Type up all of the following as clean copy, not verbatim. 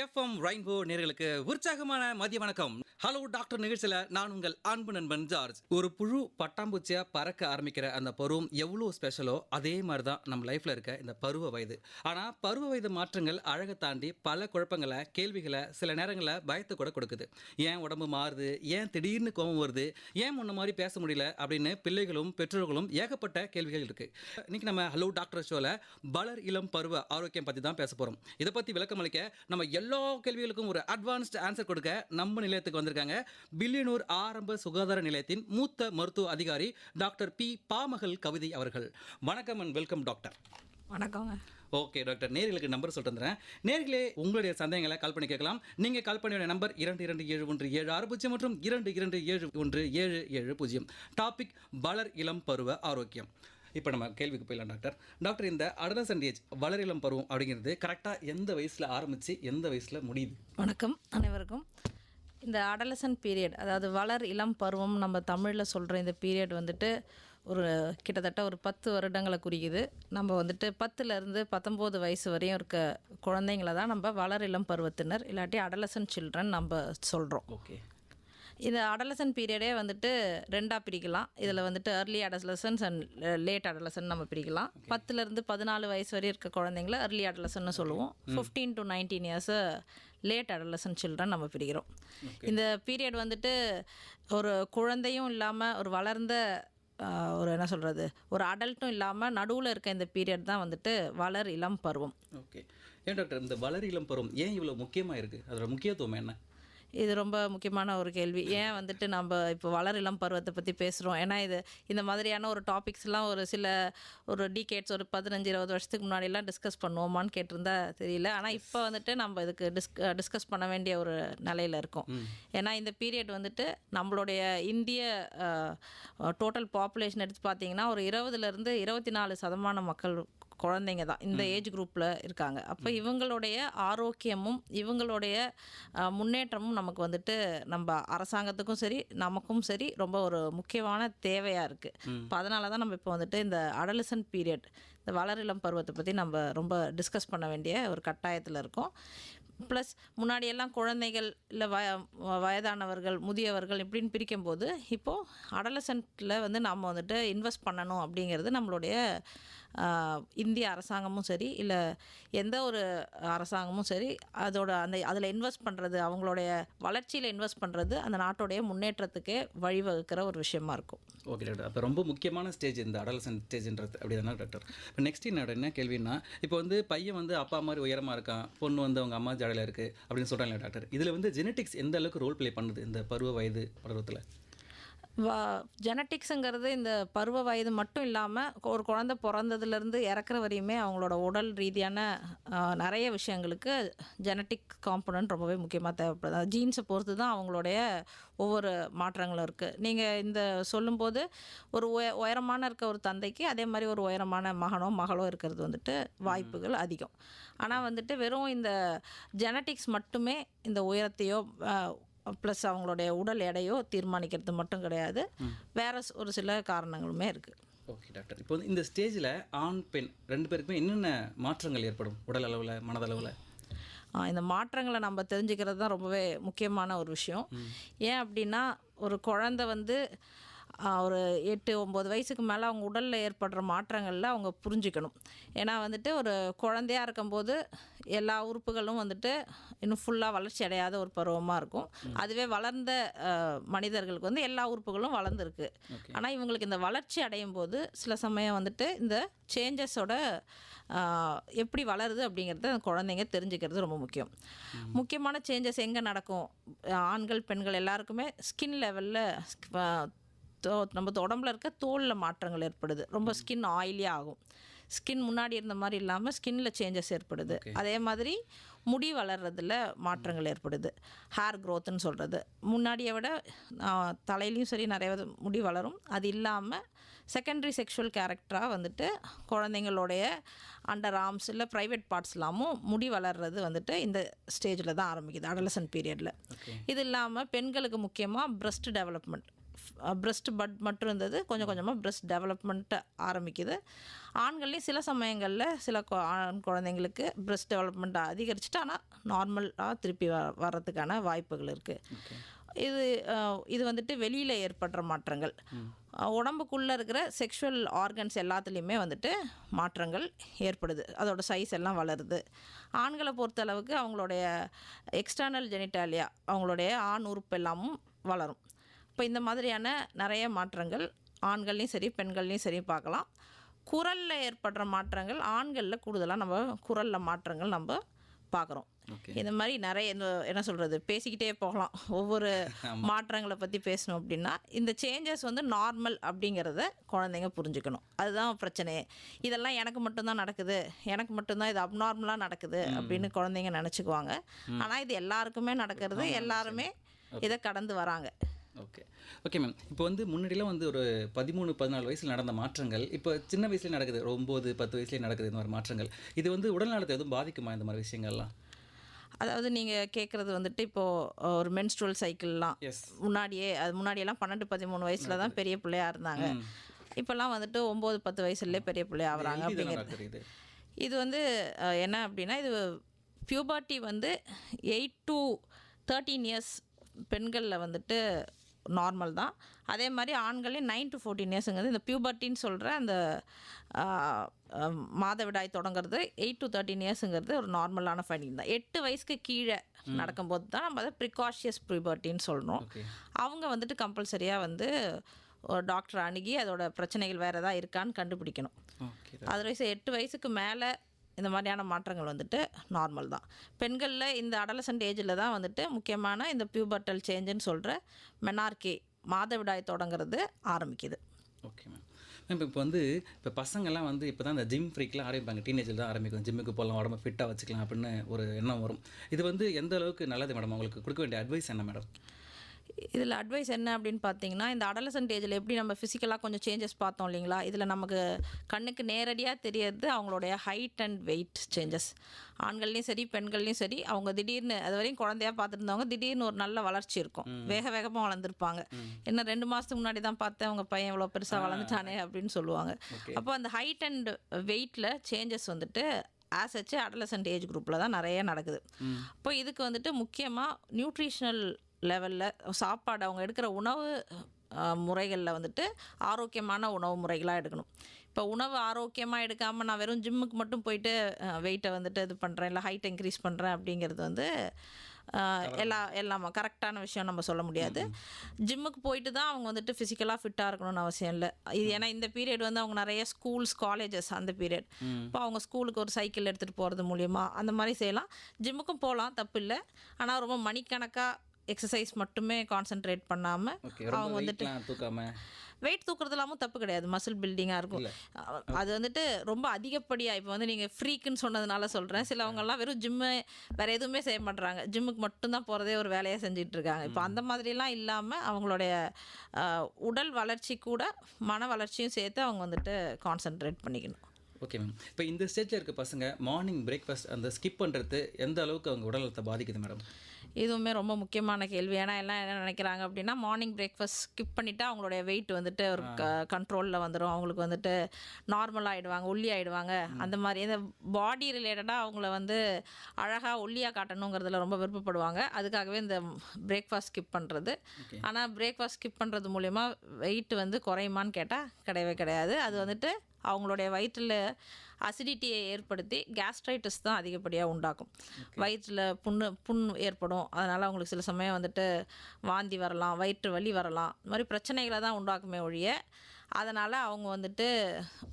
FM rainbow நேயர்களுக்கு உற்சாகமான மதிய வணக்கம். ஹலோ டாக்டர் நிகழ்ச்சியில் நான் உங்கள் அன்பு நண்பன் ஜார்ஜ். ஒரு புழு பட்டாம்பூச்சியா பறக்க ஆரம்பிக்கிற அந்த பருவம் எவ்வளோ ஸ்பெஷலோ அதே மாதிரி தான் நம்ம லைஃப்ல இருக்க இந்த பருவ வயது. ஆனால் பருவ வயது மாற்றங்கள் அழகை தாண்டி பல குழப்பங்களை, கேள்விகளை, சில நேரங்களில் பயத்தை கூட கொடுக்குது. ஏன் உடம்பு மாறுது, ஏன் திடீர்னு கோபம் வருது, ஏன் முன்ன மாதிரி பேச முடியல அப்படின்னு பிள்ளைகளும் பெற்றோர்களும் ஏகப்பட்ட கேள்விகள் இருக்கு. இன்னைக்கு நம்ம ஹலோ டாக்டர் ஷோவில் வளர் இளம் பருவ ஆரோக்கியம் பற்றி தான் பேச போகிறோம். இதை பற்றி விளக்கம் அளிக்க நம்ம எல்லா கேள்விகளுக்கும் ஒரு அட்வான்ஸ்ட் ஆன்சர் கொடுக்க நம்ம நிலையத்துக்கு வந்திருக்காங்க வில்லியனூர் ஆரம்ப சுகாதார நிலையத்தின் மூத்த மருத்துவ அதிகாரி டாக்டர் பி பாமகள் கவிதை அவர்கள். வணக்கம் அண்ட் வெல்கம் டாக்டர். வணக்கங்க. ஓகே டாக்டர், நேர்களுக்கு நம்பர் சொல்லிட்டு வந்துடுறேன். நேர்களே உங்களுடைய சந்தேகங்களை கால் பண்ணி கேட்கலாம். நீங்கள் கால் பண்ண நம்பர் 227176 மற்றும் 227177. டாபிக் வளர் இளம் பருவ ஆரோக்கியம். இப்போ நம்ம கேள்விக்கு போயிடலாம் டாக்டர். டாக்டர், இந்த அடலசன்ட் ஏஜ் வளர் இளம் பருவம் அப்படிங்கிறது கரெக்டாக எந்த வயசில் ஆரம்பித்து எந்த வயசில் முடியுது? வணக்கம் அனைவருக்கும். இந்த அடலசன்ட் பீரியட், அதாவது வளர் இளம் பருவம் நம்ம தமிழில் சொல்கிற இந்த பீரியட் வந்துட்டு ஒரு கிட்டத்தட்ட ஒரு 10 வருடங்களை குறிக்குது. நம்ம வந்துட்டு 10லேருந்து 19 வயசு வரையும் இருக்க குழந்தைங்கள தான் நம்ம வளர் இளம் பருவத்தினர் இல்லாட்டி அடலசன்ட் சில்ட்ரன் நம்ம சொல்கிறோம். ஓகே. இந்த அடலசன்ட் பீரியடே வந்துட்டு ரெண்டாக பிரிக்கலாம். இதில் வந்துட்டு early adolescence and late adolescent நம்ம பிரிக்கலாம். 10லேருந்து 14 வயசு வரை இருக்க குழந்தைங்கள ஏர்லி அடலசன்னு சொல்லுவோம். 15 to 19 years late adolescent children நம்ம பிரிக்கிறோம். இந்த பீரியட் வந்துட்டு ஒரு குழந்தையும் இல்லாமல் ஒரு வளர்ந்த ஒரு என்ன சொல்கிறது, ஒரு அடல்ட்டும் இல்லாமல் நடுவில் இருக்க இந்த பீரியட் தான் வந்துட்டு வளர் இளம் பருவம். ஓகே. ஏன் டாக்டர் இந்த வளர் இளம் பருவம் ஏன் இவ்வளோ முக்கியமாக இருக்குது? அதோட முக்கியத்துவம் என்ன? இது ரொம்ப முக்கியமான ஒரு கேள்வி. ஏன் வந்துட்டு நம்ம இப்போ வளர் இளம் பருவத்தை பற்றி பேசுகிறோம்? ஏன்னா இந்த மாதிரியான ஒரு டாபிக்ஸ்லாம் ஒரு டிகேட்ஸ் ஒரு 15-20 வருஷத்துக்கு முன்னாடிலாம் டிஸ்கஸ் பண்ணுவோமான்னு கேட்டிருந்தா தெரியல. ஆனால் இப்போ வந்துட்டு நம்ம இதுக்கு டிஸ்கஸ் பண்ண வேண்டிய ஒரு நிலையில் இருக்கோம். ஏன்னா இந்த பீரியட் வந்துட்டு நம்மளுடைய இந்திய டோட்டல் பாப்புலேஷன் எடுத்து பார்த்தீங்கன்னா ஒரு 20லேருந்து 24% மக்கள் குழந்தைங்க தான் இந்த ஏஜ் குரூப்பில் இருக்காங்க. அப்போ இவங்களுடைய ஆரோக்கியமும் இவங்களுடைய முன்னேற்றமும் நமக்கு வந்துட்டு நம்ம அரசாங்கத்துக்கும் சரி நமக்கும் சரி ரொம்ப ஒரு முக்கியமான தேவையாக இருக்குது. இப்போ அதனால தான் நம்ம இப்போ வந்துட்டு இந்த அடலசன்ட் பீரியட், இந்த வளர் இளம் பருவத்தை பற்றி நம்ம ரொம்ப டிஸ்கஸ் பண்ண வேண்டிய ஒரு கட்டாயத்தில் இருக்கோம். ப்ளஸ் முன்னாடியெல்லாம் குழந்தைகள் இல்லை வயதானவர்கள், முதியவர்கள் இப்படின்னு பிரிக்கும்போது இப்போது அடலசன்ட்டில் வந்து நம்ம வந்துட்டு இன்வெஸ்ட் பண்ணணும் அப்படிங்கிறது நம்மளுடைய இந்திய அரசாங்கமும் சரி இல்லை எந்த ஒரு அரசாங்கமும் சரி அதில் இன்வெஸ்ட் பண்ணுறது, அவங்களுடைய வளர்ச்சியில் இன்வெஸ்ட் பண்ணுறது அந்த நாட்டுடைய முன்னேற்றத்துக்கே வழிவகுக்கிற ஒரு விஷயமா இருக்கும். Okay doctor. அப்போ ரொம்ப முக்கியமான ஸ்டேஜ் இந்த அடலசன்ட் ஸ்டேஜ்ன்றது அப்படி தானே டாக்டர்? இப்போ நெக்ஸ்ட் என்ன கேள்வின்னா, இப்போ வந்து பையன் வந்து அப்பா மாதிரி உயரமாக இருக்கான், பொண்ணு வந்து அவங்க அம்மா ஜடையில் இருக்குது அப்படின்னு சொல்கிறாங்க டாக்டர். இதில் வந்து ஜெனட்டிக்ஸ் எந்த அளவுக்கு ரோல் ப்ளே பண்ணுது இந்த பருவ வயது பருவத்தில்? ஜெனட்டிக்ஸுங்கிறது இந்த பருவ வயது மட்டும் இல்லாமல் ஒரு குழந்தை பிறந்ததுலேருந்து இறக்குற வரையுமே அவங்களோட உடல் ரீதியான நிறைய விஷயங்களுக்கு ஜெனட்டிக் காம்பனன்ட் ரொம்பவே முக்கியமாக தேவைப்படுது. அது ஜீன்ஸை பொறுத்து தான் அவங்களுடைய ஒவ்வொரு மாற்றங்களும் இருக்குது. நீங்கள் இந்த சொல்லும்போது ஒரு உயரமான இருக்க ஒரு தந்தைக்கு அதே மாதிரி ஒரு உயரமான மகனோ மகளோ இருக்கிறது வந்துட்டு வாய்ப்புகள் அதிகம். ஆனால் வந்துட்டு வெறும் இந்த ஜெனட்டிக்ஸ் மட்டுமே இந்த உயரத்தையோ ப்ளஸ் அவங்களுடைய உடல் எடையோ தீர்மானிக்கிறது மட்டும் கிடையாது, வேறு ஒரு சில காரணங்களுமே இருக்குது. Okay doctor. இப்போ வந்து இந்த ஸ்டேஜில் ஆண் பெண் 2 பேருக்குமே என்னென்ன மாற்றங்கள் ஏற்படும் உடல் அளவில், மனதளவில்? இந்த மாற்றங்களை நம்ம தெரிஞ்சுக்கிறது தான் ரொம்பவே முக்கியமான ஒரு விஷயம். ஏன் அப்படின்னா ஒரு குழந்தை வந்து ஒரு 8-9 வயசுக்கு மேலே அவங்க உடலில் ஏற்படுற மாற்றங்களில் அவங்க புரிஞ்சுக்கணும். ஏன்னா வந்துட்டு ஒரு குழந்தையாக இருக்கும்போது எல்லா உறுப்புகளும் வந்துட்டு இன்னும் ஃபுல்லாக வளர்ச்சி அடையாத ஒரு பருவமாக இருக்கும். அதுவே வளர்ந்த மனிதர்களுக்கு வந்து எல்லா உறுப்புகளும் வளர்ந்துருக்கு. ஆனால் இவங்களுக்கு இந்த வளர்ச்சி அடையும் போது சில சமயம் வந்துட்டு இந்த சேஞ்சஸோட எப்படி வளருது அப்படிங்கிறத அந்த குழந்தைங்க தெரிஞ்சுக்கிறது ரொம்ப முக்கியம். முக்கியமான சேஞ்சஸ் எங்கே நடக்கும்? ஆண்கள் பெண்கள் எல்லாருக்குமே ஸ்கின் லெவலில் நம்ம உடம்புல இருக்க தோலில் மாற்றங்கள் ஏற்படுது. ரொம்ப ஸ்கின் ஆயிலியாக ஆகும். ஸ்கின் முன்னாடி இருந்த மாதிரி இல்லாமல் ஸ்கின்னில் சேஞ்சஸ் ஏற்படுது. அதே மாதிரி முடி வளர்கிறதுல மாற்றங்கள் ஏற்படுது. ஹேர் க்ரோத்துன்னு சொல்கிறது, முன்னாடியை விட தலையிலையும் சரி நிறைய முடி வளரும். அது இல்லாமல் செகண்டரி செக்ஷுவல் கேரக்டராக வந்துட்டு குழந்தைங்களுடைய அண்டர் ஆர்ம்ஸ் இல்லை ப்ரைவேட் பார்ட்ஸ்லாமும் முடி வளர்கிறது வந்துட்டு இந்த ஸ்டேஜில் தான் ஆரம்பிக்குது, அடலசன்ட் பீரியடில். இது இல்லாமல் பெண்களுக்கு முக்கியமாக பிரஸ்ட் டெவலப்மெண்ட், பிரஸ்ட் பட் மட்டும் இருந்தது, கொஞ்சம் கொஞ்சமாக பிரஸ்ட் டெவலப்மெண்ட் ஆரம்பிக்குது. ஆண்கள்லேயும் சில சமயங்களில் சில ஆண் குழந்தைங்களுக்கு பிரஸ்ட் டெவலப்மெண்ட் அதிகரிச்சுட்டு ஆனால் நார்மலாக திருப்பி வர்றதுக்கான வாய்ப்புகள் இருக்குது. இது வந்துட்டு வெளியில் ஏற்படுற மாற்றங்கள். உடம்புக்குள்ளே இருக்கிற செக்ஷுவல் ஆர்கன்ஸ் எல்லாத்துலேயுமே வந்துட்டு மாற்றங்கள் ஏற்படுது, அதோட சைஸ் எல்லாம் வளருது. ஆண்களை பொறுத்தளவுக்கு அவங்களுடைய எக்ஸ்டர்னல் ஜெனிட்டாலியா, அவங்களுடைய ஆண் உறுப்பு எல்லாமும் வளரும். இப்போ இந்த மாதிரியான நிறைய மாற்றங்கள் ஆண்கள்லேயும் சரி பெண்கள்லேயும் சரி பார்க்கலாம். குரலில் ஏற்படுற மாற்றங்கள் ஆண்களில் கூடுதலாக நம்ம குரலில் மாற்றங்கள் நம்ம பார்க்குறோம். இந்த மாதிரி நிறைய என்ன சொல்கிறது, பேசிக்கிட்டே போகலாம். ஒவ்வொரு மாற்றங்களை பற்றி பேசணும் அப்படின்னா இந்த சேஞ்சஸ் வந்து நார்மல் அப்படிங்கிறத குழந்தைங்க புரிஞ்சுக்கணும். அதுதான் பிரச்சனையே. இதெல்லாம் எனக்கு மட்டும்தான் நடக்குது, எனக்கு மட்டும்தான் இது அப்நார்மலாக நடக்குது அப்படின்னு குழந்தைங்க நினச்சிக்குவாங்க. ஆனால் இது எல்லாருக்குமே நடக்கிறது, எல்லாருமே இதை கடந்து வராங்க. Okay ma'am. இப்போ வந்து முன்னாடிலாம் வந்து ஒரு 13-14 வயசில் நடந்த மாற்றங்கள் இப்போ சின்ன வயசுலேயே நடக்குது, 9-10 வயசுலேயே நடக்குது இந்த மாதிரி மாற்றங்கள். இது வந்து உடல்நலத்தை எதுவும் பாதிக்குமா இந்த மாதிரி விஷயங்கள்லாம்? அதாவது நீங்கள் கேட்குறது வந்துட்டு இப்போது ஒரு மென்ஸ்ட்ரல் சைக்கிள்லாம் முன்னாடியெல்லாம் 12-13 வயசில் தான் பெரிய பிள்ளையாக இருந்தாங்க. இப்போல்லாம் வந்துட்டு 9-10 வயசுலேயே பெரிய பிள்ளையாக ஆகிறாங்க அப்படிங்கிறது. இது வந்து என்ன அப்படின்னா, இது பியூபர்ட்டி வந்து 8 to 13 இயர்ஸ் பெண்களில் வந்துட்டு நார்மல் தான். அதே மாதிரி ஆண்களையும் 9 to 14 இயர்ஸுங்கிறது இந்த பியூபர்ட்டின்னு சொல்கிற அந்த மாதவிடாய் தொடங்கிறது 8 to 13 இயர்ஸுங்கிறது ஒரு நார்மலான ஃபைண்டிங் தான். 8 வயசுக்கு கீழே நடக்கும்போது தான் நம்ம அதை ப்ரிகாஷியஸ் பியூபர்ட்டின்னு சொல்கிறோம். அவங்க வந்துட்டு கம்பல்சரியாக வந்து டாக்டர் அணுகி அதோட பிரச்சனைகள் வேறு எதாவது இருக்கான்னு கண்டுபிடிக்கணும். அதர்வைஸ் 8 வயசுக்கு மேலே இந்த மாதிரியான மாற்றங்கள் வந்துட்டு நார்மல் தான். பெண்களில் இந்த அடலசன்ட் ஏஜில் தான் வந்துட்டு முக்கியமான இந்த பியூபர்டல் சேஞ்சுன்னு சொல்கிற மெனார்கே மாதவிடாய் தொடங்கிறது ஆரம்பிக்குது. Okay ma'am. இப்போ வந்து இப்போ பசங்கள்லாம் வந்து இப்போ தான் இந்த ஜிம் ஃப்ரீக்லாம் ஆரம்பிப்பாங்க, டீனேஜில் தான் ஆரம்பிக்கும். ஜிம்முக்கு போகலாம், உடம்பு ஃபிட்டாக வச்சுக்கலாம் அப்படின்னு ஒரு எண்ணம் வரும். இது வந்து எந்த அளவுக்கு நல்லது மேடம்? அவங்களுக்கு கொடுக்க வேண்டிய அட்வைஸ் என்ன மேடம்? இதில் அட்வைஸ் என்ன அப்படின்னு பார்த்தீங்கன்னா, இந்த அடலசன்ட் ஏஜில் எப்படி நம்ம ஃபிசிக்கலாக கொஞ்சம் சேஞ்சஸ் பார்த்தோம் இல்லைங்களா, இதில் நமக்கு கண்ணுக்கு நேரடியாக தெரியறது அவங்களுடைய ஹைட் அண்ட் வெயிட் சேஞ்சஸ். ஆண்கள்லேயும் சரி பெண்கள்லேயும் சரி, அவங்க திடீர்னு அது வரையும் குழந்தையாக பார்த்துருந்தவங்க திடீர்னு ஒரு நல்ல வளர்ச்சி இருக்கும், வேகமாக வளர்ந்துருப்பாங்க. என்ன 2 மாதத்துக்கு முன்னாடி தான் பார்த்தேன் அவங்க பையன் இவ்வளோ பெருசாக வளர்ந்துட்டானே அப்படின்னு சொல்லுவாங்க. அப்போ அந்த ஹைட் அண்ட் வெயிட்டில் சேஞ்சஸ் வந்துட்டு ஆசச்சு அடலசன்ட் ஏஜ் குரூப்பில் தான் நிறைய நடக்குது. இப்போ இதுக்கு வந்துட்டு முக்கியமாக நியூட்ரிஷனல் லெவலில் சாப்பாடு, அவங்க எடுக்கிற உணவு முறைகளில் வந்துட்டு ஆரோக்கியமான உணவு முறைகளாக எடுக்கணும். இப்போ உணவு ஆரோக்கியமாக எடுக்காமல் நான் வெறும் ஜிம்முக்கு மட்டும் போயிட்டு வெயிட்டை வந்துட்டு இது பண்ணுறேன், இல்லை ஹைட்டை இன்க்ரீஸ் பண்ணுறேன் அப்படிங்கிறது வந்து எல்லாமே கரெக்டான விஷயம் நம்ம சொல்ல முடியாது. ஜிம்முக்கு போயிட்டு தான் அவங்க வந்துட்டு ஃபிசிக்கலாக ஃபிட்டாக இருக்கணும்னு அவசியம் இல்லை. இது ஏன்னா இந்த பீரியட் வந்து அவங்க நிறைய ஸ்கூல்ஸ் காலேஜஸ் அந்த பீரியட், இப்போ அவங்க ஸ்கூலுக்கு ஒரு சைக்கிள் எடுத்துகிட்டு போகிறது மூலிமா அந்த மாதிரி செய்யலாம். ஜிம்முக்கும் போகலாம், தப்பு இல்லை. ஆனால் ரொம்ப மணிக்கணக்காக எக்ஸசைஸ் மட்டுமே கான்சென்ட்ரேட் பண்ணாமல் அவங்க வந்துட்டு வெயிட் தூக்குறது இல்லாமல் தப்பு கிடையாது, மசில் பில்டிங்காக இருக்கும். அது வந்துட்டு ரொம்ப அதிகப்படியாக இப்போ வந்து நீங்கள் ஃப்ரீக்குன்னு சொன்னதுனால சொல்கிறேன், சிலவங்கெல்லாம் வெறும் ஜிம்மு வேறு எதுவுமே செய்ய மாட்டுறாங்க, ஜிம்முக்கு மட்டும்தான் போகிறதே ஒரு வேலையாக செஞ்சிட்டு இருக்காங்க. இப்போ அந்த மாதிரிலாம் இல்லாமல் அவங்களுடைய உடல் வளர்ச்சி கூட மன வளர்ச்சியும் சேர்த்து அவங்க வந்துட்டு கான்சென்ட்ரேட் பண்ணிக்கணும். Okay ma'am. இப்போ இந்த ஸ்டேஜில் இருக்க பசங்க மார்னிங் பிரேக்ஃபாஸ்ட் அந்த ஸ்கிப் பண்ணுறது எந்த அளவுக்கு அவங்க உடல்நலத்தை பாதிக்குது மேடம்? இதுவுமே ரொம்ப முக்கியமான கேள்வி. ஏன்னா எல்லாம் என்ன நினைக்கிறாங்க அப்படின்னா, மார்னிங் பிரேக்ஃபாஸ்ட் ஸ்கிப் பண்ணிவிட்டு அவங்களுடைய வெயிட் வந்துட்டு ஒரு கண்ட்ரோலில் வந்துடும், அவங்களுக்கு வந்துட்டு நார்மல் ஆகிடுவாங்க, ஒல்லி ஆகிடுவாங்க. அந்த மாதிரி இந்த பாடி ரிலேட்டடாக அவங்கள வந்து அழகாக ஒல்லியாக காட்டணுங்கிறதுல ரொம்ப விருப்பப்படுவாங்க. அதுக்காகவே இந்த பிரேக்ஃபாஸ்ட் ஸ்கிப் பண்ணுறது. ஆனால் பிரேக்ஃபாஸ்ட் ஸ்கிப் பண்ணுறது மூலயமா வெயிட் வந்து குறையுமான்னு கேட்டால் கிடையவே கிடையாது. அது வந்துட்டு அவங்களுடைய வயிற்றில் அசிடிட்டியை ஏற்படுத்தி கேஸ்ட்ரைட்டிஸ் தான் அதிகப்படியாக உண்டாக்கும். வயிற்றில் புண் ஏற்படும். அதனால் அவங்களுக்கு சில சமயம் வந்துட்டு வாந்தி வரலாம், வயிற்று வலி வரலாம், இந்த மாதிரி பிரச்சனைகளை தான் உண்டாக்குமே ஒழிய அதனால் அவங்க வந்துட்டு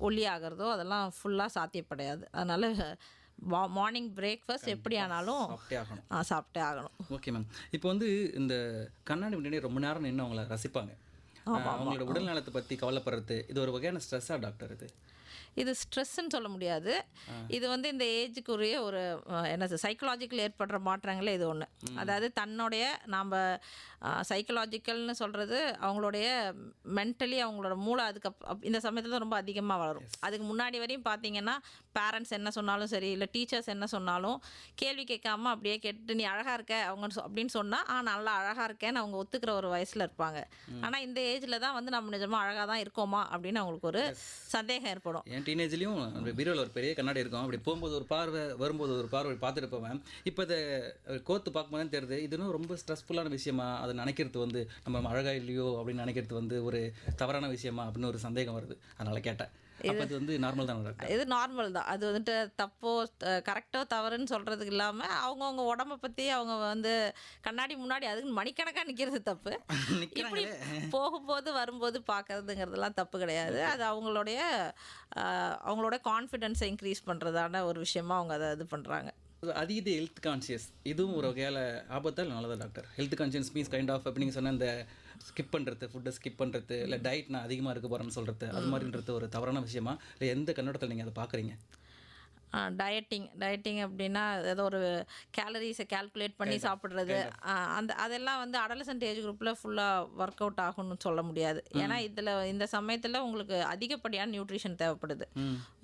ஒல்லி ஆகிறதோ அதெல்லாம் ஃபுல்லாக சாத்தியப்படையாது. அதனால் மார்னிங் பிரேக்ஃபாஸ்ட் எப்படி ஆனாலும் சாப்பிட்டே ஆகணும். Okay ma'am. இப்போ வந்து இந்த கண்ணாடி முன்னாடி ரொம்ப நேரம் நின்று அவங்கள ரசிப்பாங்க, அவங்களோட உடல் நலத்தை பற்றி கவலைப்படுறது, இது ஒரு வகையான ஸ்ட்ரெஸ்ஸாக டாக்டர்? இது ஸ்ட்ரெஸ்ன்னு சொல்ல முடியாது. இது வந்து இந்த ஏஜுக்குரிய ஒரு என்ன சைக்கலாஜிக்கல் ஏற்படுற மாற்றங்களே இது ஒன்று. அதாவது தன்னுடைய நாம் சைக்கலாஜிக்கல்னு சொல்கிறது அவங்களுடைய மென்டலி அவங்களோட மூளை அதுக்கு இந்த சமயத்தில் ரொம்ப அதிகமாக வளரும். அதுக்கு முன்னாடி வரையும் பார்த்தீங்கன்னா பேரண்ட்ஸ் என்ன சொன்னாலும் சரி, இல்லை டீச்சர்ஸ் என்ன சொன்னாலும் கேள்வி கேட்காம அப்படியே கேட்டு நீ அழகாக இருக்க அவங்க அப்படின்னு சொன்னால் நல்லா அழகாக இருக்கேன்னு அவங்க ஒத்துக்கிற ஒரு வயசில் இருப்பாங்க. ஆனால் இந்த ஏஜில் தான் வந்து நம்ம நிஜமாக அழகாக தான் இருக்கோமா அப்படின்னு அவங்களுக்கு ஒரு சந்தேகம் ஏற்படும். என் டீனேஜ்லேயும் பீரோவில் ஒரு பெரிய கண்ணாடி இருக்கும். அப்படி போகும்போது ஒரு பார்வை, வரும்போது ஒரு பார்வை பார்த்துட்டு போவேன். இப்போ இதை கோத்து பார்க்கும்போது தான் தெரியுது இது இன்னும் ரொம்ப ஸ்ட்ரெஸ்ஃபுல்லான விஷயமா, அதை நினைக்கிறது வந்து நம்ம அழகா இல்லையோ அப்படின்னு நினைக்கிறது வந்து ஒரு தவறான விஷயமா அப்படின்னு ஒரு சந்தேகம் வருது. அதனால் கேட்டேன். அப்போ இது வந்து நார்மல் தான் டாக்டர்? இது நார்மல் தான். அது வந்துட்டு தப்போ கரெக்டோ தவறுன்னு சொல்கிறதுக்கு இல்லாமல் அவங்கவுங்க உடம்பை பற்றி அவங்க வந்து கண்ணாடி முன்னாடி அதுக்கு மணிக்கணக்காக நிற்கிறது தப்பு. இப்படி போகும்போது வரும்போது பார்க்கறதுங்கிறதுலாம் தப்பு கிடையாது. அது அவங்களோட கான்ஃபிடென்ஸை இன்க்ரீஸ் பண்ணுறதான ஒரு விஷயமா அவங்க அதை இது பண்ணுறாங்க. அதீத ஹெல்த் கான்ஷியஸ் இதுவும் ஒரு வகையால் ஆபத்தா இல்லை நல்லதா doctor? Health conscious means kind of அப்படி நீங்கள் சொன்ன இந்த ஸ்கிப் பண்ணுறது, ஃபுட்டை ஸ்கிப் பண்ணுறது, இல்லை டயட் நான் அதிகமாக இருக்க போகிறேன்னு சொல்கிறது, அது மாதிரின்றது ஒரு தவறான விஷயமா இல்லை எந்த கண்ணோட்டத்தில் நீங்கள் அதை பார்க்குறீங்க? டயட்டிங் அப்படின்னா ஏதோ ஒரு கேலரிஸை கால்குலேட் பண்ணி சாப்பிட்றது, அதெல்லாம் வந்து அடலசன்ட் ஏஜ் குரூப்பில் ஃபுல்லாக ஒர்க் அவுட் ஆகும்னு சொல்ல முடியாது. ஏன்னா இந்த சமயத்தில் உங்களுக்கு அதிகப்படியான நியூட்ரிஷன் தேவைப்படுது.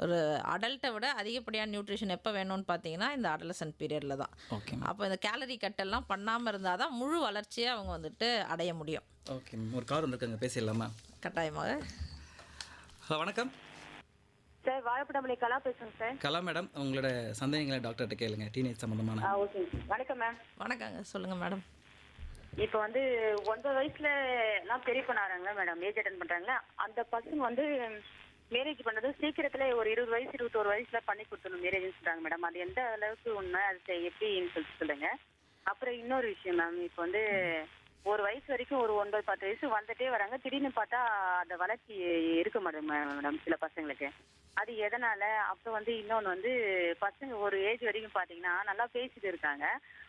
ஒரு அடல்ட்டை விட அதிகப்படியான நியூட்ரிஷன் எப்போ வேணும்னு பார்த்தீங்கன்னா இந்த அடலசன்ட் பீரியடில் தான். அப்போ இந்த கேலரி கட்டெல்லாம் பண்ணாமல் இருந்தால் தான் முழு வளர்ச்சியை அவங்க வந்துட்டு அடைய முடியும். ஓகே, ஒரு கார் வந்துருக்காங்க, பேசிடலாமா? கட்டாயமாக. வணக்கம் சார், வாழைப்படமலை கலா பேசுங்க சார். கலா மேடம், உங்களோட சந்தேகங்களை டாக்டர்கிட்ட கேளுங்க, டீனேஜ் சம்மந்தமான. ஓகே, வணக்கம் மேம். வணக்கங்க, சொல்லுங்கள் மேடம். இப்போ வந்து 9 வயசுல எல்லாம் பெரிய பண்ணாங்க மேடம், ஏஜ் அட்டன் பண்றாங்களா, அந்த பசங்க வந்து மேரேஜ் பண்ணது சீக்கிரத்துல ஒரு 20 வயசு 21 வயசுல பண்ணி கொடுத்துணும் மேரேஜ்னு சொல்றாங்க மேடம். அது எந்த அளவுக்கு உண்மை, அது எப்படின்னு சொல்லுங்க. அப்புறம் இன்னொரு விஷயம் மேம், இப்போ வந்து ஒரு வயசு வரைக்கும் ஒரு 9-10 வயசு வந்துட்டே வராங்க, திடீர்னு பார்த்தா அந்த வளர்ச்சி இருக்க மாட்டேங்க மேடம் சில பசங்களுக்கு. அது எதனால? அப்புறம் வந்து இன்னொன்று வந்து பசங்க ஒரு ஏஜ் வரைக்கும் பார்த்தீங்கன்னா நல்லா பேசிட்டு இருக்காங்க,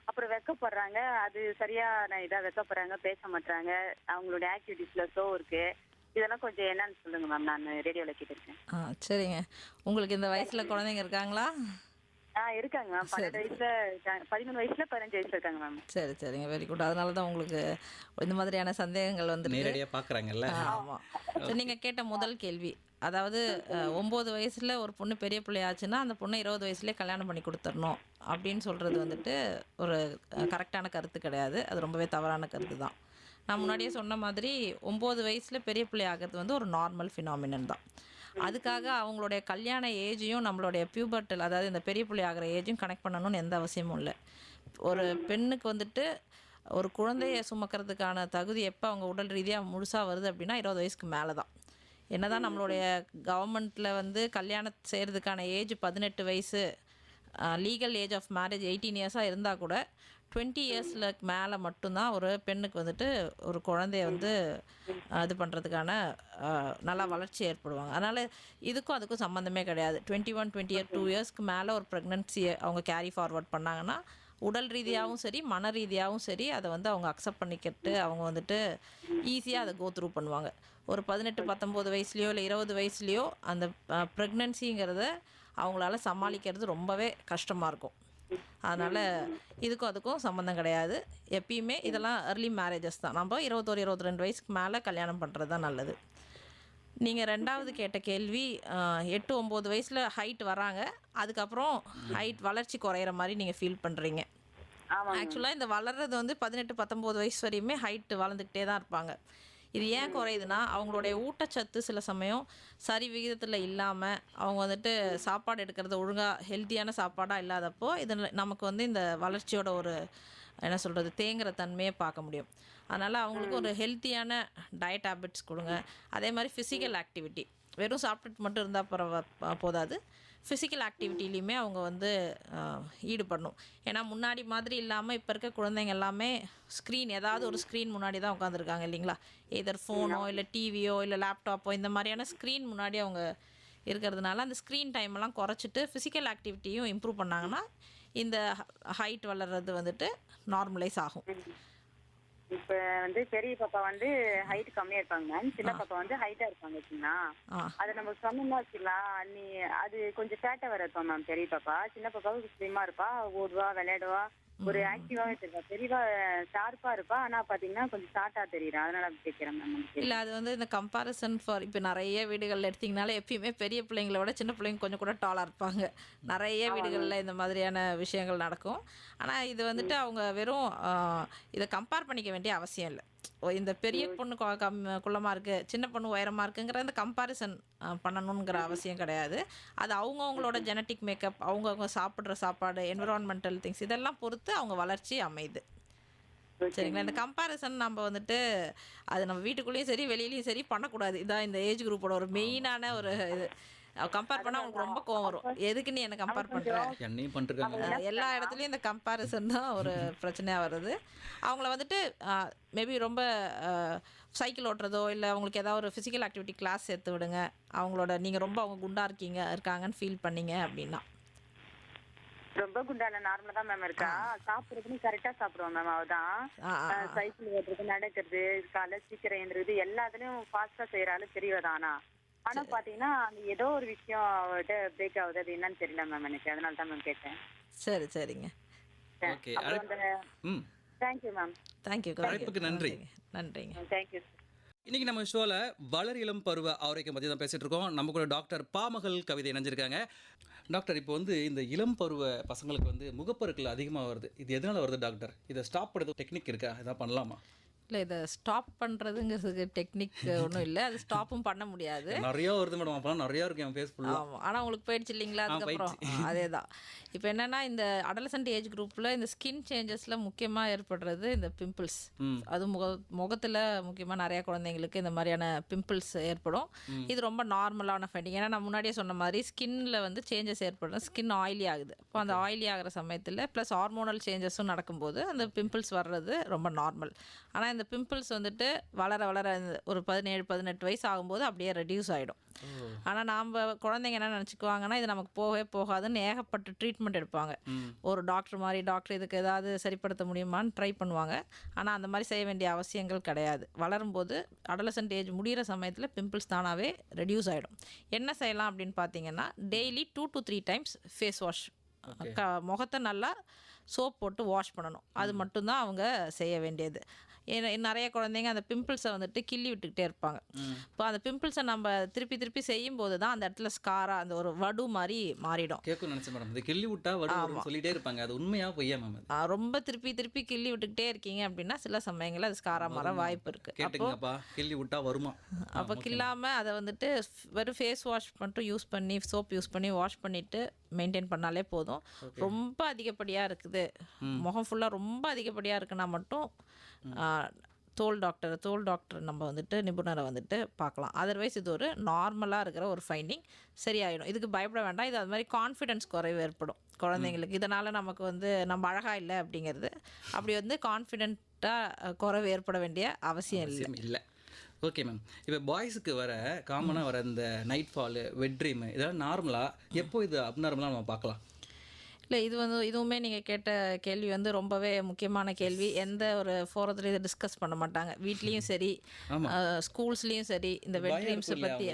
அப்புறம் வெக்கப்படுறாங்க, அது சரியான இதாக வெக்கப்படுறாங்க, பேச மாட்டாங்க, அவங்களுடைய ஆக்டிவிட்டீஸ்ல ஸோ இருக்கு. இதெல்லாம் கொஞ்சம் என்னன்னு சொல்லுங்க மேம், நான் ரேடியோவில் கேட்டிருக்கேன். சரிங்க, உங்களுக்கு இந்த வயசில் குழந்தைங்க இருக்காங்களா? இருக்காங்க மேம். 12 வயசுல இருக்காங்க, 13 வயசுல 15 வயசுல இருக்காங்க மேம். சரிங்க, வெரி குட். அதனால தான் உங்களுக்கு இந்த மாதிரியான சந்தேகங்கள் வந்து நேரடியாக பார்க்குறாங்கல்ல. ஆமாம். சரி, நீங்கள் கேட்ட முதல் கேள்வி, அதாவது 9 வயசில் ஒரு பொண்ணு பெரிய பிள்ளையாச்சுன்னா அந்த பொண்ணை 20 வயசுலேயே கல்யாணம் பண்ணி கொடுத்துடணும் அப்படின்னு சொல்கிறது வந்துட்டு ஒரு கரெக்டான கருத்து கிடையாது. அது ரொம்பவே தவறான கருத்து தான். நான் முன்னாடியே சொன்ன மாதிரி 9 வயசில் பெரிய பிள்ளை ஆகிறது வந்து ஒரு நார்மல் ஃபினாமினன் தான். அதுக்காக அவங்களுடைய கல்யாண ஏஜையும் நம்மளுடைய பியூபர்ட்டல், அதாவது இந்த பெரிய பிள்ளை ஆகிற ஏஜையும் கனெக்ட் பண்ணணும்னு எந்த அவசியமும் இல்லை. ஒரு பெண்ணுக்கு வந்துட்டு ஒரு குழந்தைய சுமக்கிறதுக்கான தகுதி எப்போ அவங்க உடல் ரீதியாக முழுசாக வருது அப்படின்னா 20 வயசுக்கு மேலே தான். என்னதான் நம்மளுடைய கவர்மெண்ட்டில் வந்து கல்யாணம் செய்கிறதுக்கான ஏஜ் 18 வயசு, லீகல் ஏஜ் ஆஃப் மேரேஜ் 18 இயர்ஸாக இருந்தால் கூட 20 இயர்ஸில் மேலே மட்டும்தான் ஒரு பெண்ணுக்கு வந்துட்டு ஒரு குழந்தைய வந்து இது பண்ணுறதுக்கான நல்லா வளர்ச்சி ஏற்படுவாங்க. அதனால் இதுக்கும் அதுக்கும் சம்மந்தமே கிடையாது. 2 இயர்ஸ்க்கு மேலே ஒரு ப்ரெக்னன்சியை அவங்க கேரி ஃபார்வர்ட் பண்ணாங்கன்னா உடல் ரீதியாகவும் சரி மன ரீதியாகவும் சரி அதை வந்து அவங்க அக்செப்ட் பண்ணிக்கிட்டு அவங்க வந்துட்டு ஈஸியாக அதை கோ த்ரூ பண்ணுவாங்க. ஒரு 18-19 வயசுலையோ இல்லை 20 வயசுலையோ அந்த ப்ரெக்னன்சிங்கிறத அவங்களால சமாளிக்கிறது ரொம்பவே கஷ்டமாக இருக்கும். அதனால் இதுக்கும் அதுக்கும் சம்மந்தம் கிடையாது. எப்பயுமே இதெல்லாம் early மேரேஜஸ் தான். நம்ம 21-22 வயசுக்கு மேலே கல்யாணம் பண்ணுறது தான் நல்லது. நீங்கள் ரெண்டாவது கேட்ட கேள்வி, 8-9 வயசில் ஹைட் வராங்க, அதுக்கப்புறம் ஹைட் வளர்ச்சி குறையிற மாதிரி நீங்கள் ஃபீல் பண்ணுறீங்க. ஆக்சுவலாக இந்த வளர்றது வந்து 18-19 வயசு வரையுமே ஹைட் வளர்ந்துக்கிட்டே தான் இருப்பாங்க. இது ஏன் குறையுதுன்னா அவங்களுடைய ஊட்டச்சத்து சில சமயம் சரி விகிதத்தில் இல்லாமல் அவங்க வந்துட்டு சாப்பாடு எடுக்கிறது ஒழுங்காக ஹெல்த்தியான சாப்பாடாக இல்லாதப்போ இதில் நமக்கு வந்து இந்த வளர்ச்சியோட ஒரு என்ன சொல்கிறது தேங்குற தன்மையை பார்க்க முடியும். அதனால் அவங்களுக்கு ஒரு ஹெல்த்தியான டயட் ஹேபிட்ஸ் கொடுங்க. அதே மாதிரி ஃபிசிக்கல் ஆக்டிவிட்டி, வெறும் சாப்பிட்டுட்டு மட்டும் இருந்தால் போதாது, ஃபிசிக்கல் ஆக்டிவிட்டிலையுமே அவங்க வந்து ஈடுபடணும். ஏன்னா முன்னாடி மாதிரி இல்லாமல் இப்போ இருக்க குழந்தைங்க எல்லாமே ஏதாவது ஒரு ஸ்க்ரீன் முன்னாடி தான் உட்காந்துருக்காங்க இல்லைங்களா. எதர் ஃபோனோ இல்லை டிவியோ இல்லை லேப்டாப்போ இந்த மாதிரியான ஸ்க்ரீன் முன்னாடி அவங்க இருக்கிறதுனால அந்த ஸ்க்ரீன் டைமெல்லாம் குறைச்சிட்டு ஃபிசிக்கல் ஆக்டிவிட்டியும் இம்ப்ரூவ் பண்ணாங்கன்னா இந்த ஹைட் வளர்கிறது வந்துட்டு நார்மலைஸ் ஆகும். இப்ப வந்து பெரிய பாப்பா வந்து ஹைட் கம்மியா இருப்பாங்க மேம், சின்ன பாப்பா வந்து ஹைட்டா இருப்பாங்க வச்சுங்களா. அதை நம்ம சொன்னோம்னா வச்சுக்கலாம், அது கொஞ்சம் ஃபேட்டா வர இருப்பா மேம் பெரிய பாப்பா. சின்ன பாப்பாவுக்கு ஸ்லிம்மா இருப்பா, ஓடுவா விளையாடுவா, ஒரு ஆக்டிவாவே தெரியும். தெளிவா ஷார்ப்பா இருப்பா. ஆனா பாத்தீங்கன்னா கொஞ்சம் ஷார்ட்டா தெரியுறா. அதனால அப்படி கேட்கிறேன் மேம். இல்ல அது வந்து இந்த கம்பேரிசன் ஃபார் இப்போ நிறைய வீடுகள்ல எடுத்தீங்கனாலே எப்பயுமே பெரிய பிள்ளைங்கள விட சின்ன பிள்ளைங்க கொஞ்சம் கூட டாலா இருப்பாங்க. நிறைய வீடுகள்ல இந்த மாதிரியான விஷயங்கள் நடக்கும். ஆனா இது வந்துட்டு அவங்க வெறும் இதை கம்பேர் பண்ணிக்க வேண்டிய அவசியம் இல்லை. இந்த பெரிய பொண்ணு குள்ளமா இருக்கு, சின்ன பொண்ணு உயரமா இருக்குங்கிற இந்த கம்பேரிசன் பண்ணணுங்கிற அவசியம் கிடையாது. அது அவங்கவுங்களோட ஜெனட்டிக் மேக்கப், அவங்கவுங்க சாப்பிட்ற சாப்பாடு, என்விரான்மெண்டல் திங்ஸ் இதெல்லாம் பொறுத்து அவங்க வளர்ச்சி அமையுது. சரிங்களா? இந்த கம்பேரிசன் நம்ம வந்துட்டு அது நம்ம வீட்டுக்குள்ளேயும் சரி வெளியிலயும் சரி பண்ணக்கூடாது. இதான் இந்த ஏஜ் குரூப்போட ஒரு மெயினான ஒரு இது. கம்பேர் பண்ணால் அவங்களுக்கு ரொம்ப கோவம் வரும். எதுக்கு நீ என்ன கம்பேர் பண்ணுற? என்னையும் பண்ணிருக்காங்க. எல்லா இடத்துலையும் இந்த கம்பேரிசன் தான் ஒரு பிரச்சனையாக வருது. அவங்கள வந்துட்டு மேபி ரொம்ப சைக்கிள் ஓட்டுறதோ இல்லை அவங்களுக்கு ஏதாவது ஒரு ஃபிசிக்கல் ஆக்டிவிட்டி கிளாஸ் சேர்த்து விடுங்க. அவங்களோட நீங்கள் ரொம்ப அவங்க குண்டா இருக்காங்கன்னு ஃபீல் பண்ணீங்க அப்படின்னா. ரொம்ப குண்டால நார்மலா தான் மேம் இருக்கா. சாப்பிடுறதுன்னு கரெக்டா சாப்பிடுவோம் மேம். அவதான் சைக்கிள் ஓட்டுறது, நடக்கிறது, காலை சீக்கிரம் எழுந்துருது, எல்லாத்துலயும் ஃபாஸ்டா செய்யறாரு தெரியவதான். ஆனா பாத்தீங்கன்னா அந்த ஏதோ ஒரு விஷயம் அவர்கிட்ட பிரேக் ஆகுது. அது என்னன்னு தெரியல மேம் எனக்கு. அதனால தான் மேம் கேட்டேன். சரிங்க. ஓகே. Thank you ma'am. தேங்க்யூ. அழைப்புக்கு நன்றி. நன்றிங்க. தேங்க்யூ. இன்னைக்கு நம்ம ஷோல வளர் இளம் பருவ ஆரோக்கியம் பற்றி தான் பேசிட்டு இருக்கோம். நம்ம கூட டாக்டர் பாமகள் கவிதை இணைஞ்சிருக்காங்க. டாக்டர், இப்போ வந்து இந்த இளம் பருவ பசங்களுக்கு வந்து முகப்பருக்கள் அதிகமாக வருது. இது எதனால வருது டாக்டர்? இதை ஸ்டாப் பண்ணுறது டெக்னிக் இருக்கா? இதான் பண்ணலாமா? இல்லை, இதை ஸ்டாப் பண்ணுறதுங்கிறதுக்கு டெக்னிக் ஒன்றும் இல்லை. அது ஸ்டாப்பும் பண்ண முடியாது. நிறையா வருது மேடம். அப்போலாம் நிறையா இருக்கு என் ஃபேஸ் ஃபுல்லாக. ஆமாம், ஆனால் உங்களுக்கு போயிடுச்சு இல்லைங்களா? அதுக்கப்புறம் அதே தான். இப்போ என்னென்னா இந்த அடலசன்ட் ஏஜ் குரூப்பில் இந்த ஸ்கின் சேஞ்சஸில் முக்கியமாக ஏற்படுறது இந்த பிம்பிள்ஸ். அது முகத்தில் முக்கியமாக நிறையா குழந்தைங்களுக்கு இந்த மாதிரியான பிம்பிள்ஸ் ஏற்படும். இது ரொம்ப நார்மலான ஃபைண்டிங். ஏன்னா நான் முன்னாடியே சொன்ன மாதிரி ஸ்கின்னில் வந்து சேஞ்சஸ் ஏற்படும். ஸ்கின் ஆயிலி ஆகுது. இப்போ அந்த ஆயிலி ஆகிற சமயத்தில் ப்ளஸ் ஹார்மோனல் சேஞ்சஸும் நடக்கும்போது அந்த பிம்பிள்ஸ் வர்றது ரொம்ப நார்மல். ஆனால் இந்த பிம்பிள்ஸ் வந்துட்டு வளர ஒரு 17-18 வயசு ஆகும்போது அப்படியே ரெடியூஸ் ஆகிடும். ஆனால் நாம் குழந்தைங்க என்ன நினச்சிக்குவாங்கன்னா இது நமக்கு போகவே போகாதுன்னு ஏகப்பட்ட ட்ரீட்மெண்ட் எடுப்பாங்க. ஒரு டாக்டர் இதுக்கு ஏதாவது சரிப்படுத்த முடியுமான்னு ட்ரை பண்ணுவாங்க. ஆனால் அந்த மாதிரி செய்ய வேண்டிய அவசியங்கள் கிடையாது. வளரும்போது அடலசன்ட் ஏஜ் முடிகிற சமயத்தில் பிம்பிள்ஸ் தானாகவே ரெடியூஸ் ஆகிடும். என்ன செய்யலாம் அப்படின்னு பார்த்தீங்கன்னா, daily 2 to 3 times face wash, முகத்தை நல்லா சோப் போட்டு வாஷ் பண்ணணும். அது மட்டும்தான் அவங்க செய்ய வேண்டியது. நிறைய குழந்தைங்க அந்த பிம்பிள்ஸை வந்துட்டு கிள்ளி விட்டுக்கிட்டே இருப்பாங்க. இப்போ அந்த பிம்பிள்ஸை நம்ம திருப்பி செய்யும் போது தான் அந்த இடத்துல ஸ்காரா அந்த ஒரு வடு மாதிரி மாறிடும். கேட்கும் நினைச்சேன் மேடம். இது கிள்ளி விட்டா வடு சொல்லிட்டே இருப்பாங்க. அது உண்மையா பொய்யா மேம்? ரொம்ப திருப்பி கிள்ளி விட்டுக்கிட்டே இருக்கீங்க அப்படின்னா சில சமயங்களில் அது ஸ்காரா மாற வாய்ப்பு இருக்கு. கேட்டுங்கப்பா, கிள்ளி விட்டா வருமா? அப்போ கில்லாமல் அதை வந்துட்டு வெறும் ஃபேஸ் வாஷ் மட்டும் யூஸ் பண்ணி சோப் யூஸ் பண்ணி வாஷ் பண்ணிட்டு மெயின்டைன் பண்ணாலே போதும். ரொம்ப அதிகப்படியாக இருக்குது, முகம் ஃபுல்லாக ரொம்ப அதிகப்படியாக இருக்குன்னா மட்டும் தோல் டாக்டர் நம்ம வந்துட்டு நிபுணரை வந்துட்டு பார்க்கலாம். அதர்வைஸ் இது ஒரு நார்மலாக இருக்கிற ஒரு ஃபைண்டிங், சரியாயிடும். இதுக்கு பயப்பட வேண்டாம். இது அது மாதிரி கான்ஃபிடென்ஸ் குறைவு ஏற்படும் குழந்தைங்களுக்கு. இதனால் நமக்கு வந்து நம்ம அழகாக இல்லை அப்படிங்கிறது அப்படி வந்து கான்ஃபிடென்ட்டாக குறைவு ஏற்பட வேண்டிய அவசியம் இல்லை. Okay ma'am. இப்போ பாய்ஸுக்கு வர காமனாக வர இந்த நைட் ஃபாலு, வெட் ட்ரீமு இதெல்லாம் நார்மலாக எப்போ இது அப்நார்மலாக நம்ம பார்க்கலாம்? இல்லை, இதுவுமே நீங்கள் கேட்ட கேள்வி வந்து ரொம்பவே முக்கியமான கேள்வி. எந்த ஒரு ஃபோரத்துலையும் இதை டிஸ்கஸ் பண்ண மாட்டாங்க. வீட்லேயும் சரி, ஸ்கூல்ஸ்லேயும் சரி இந்த வெட் ட்ரீம்ஸை பற்றி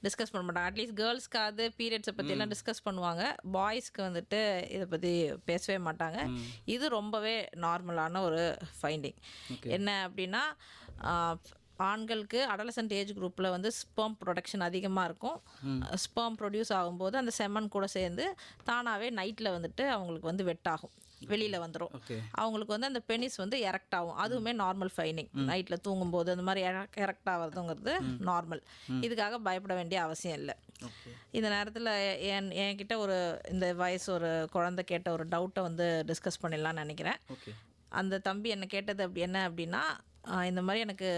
டிஸ்கஸ் பண்ண மாட்டாங்க. அட்லீஸ்ட் கேர்ள்ஸ்க்காவது பீரியட்ஸை பற்றியெல்லாம் டிஸ்கஸ் பண்ணுவாங்க. பாய்ஸ்க்கு வந்துட்டு இதை பற்றி பேசவே மாட்டாங்க. இது ரொம்பவே நார்மலான ஒரு ஃபைண்டிங். என்ன அப்படின்னா, ஆண்களுக்கு அடலசன்ட் ஏஜ் குரூப்பில் வந்து ஸ்பெர்ம் ப்ரொடக்ஷன் அதிகமாக இருக்கும். ஸ்பெர்ம் ப்ரொடியூஸ் ஆகும்போது அந்த செமன் கூட சேர்ந்து தானாகவே நைட்டில் வந்துட்டு அவங்களுக்கு வந்து வெட்டாகும், வெளியில் வந்துடும். அவங்களுக்கு வந்து அந்த பெனிஸ் வந்து எரெக்ட் ஆகும். அதுவுமே நார்மல் ஃபைண்டிங். நைட்டில் தூங்கும்போது அந்த மாதிரி எரெக்ட் ஆகிறதுங்கிறது நார்மல். இதுக்காக பயப்பட வேண்டிய அவசியம் இல்லை. இந்த நேரத்தில் என்கிட்ட இந்த வயசு ஒரு குழந்தை கேட்ட ஒரு டவுட்டை வந்து டிஸ்கஸ் பண்ணிடலான்னு நினைக்கிறேன். அந்த தம்பி என்ன கேட்டது என்ன அப்படின்னா, இந்த மாதிரி எனக்கு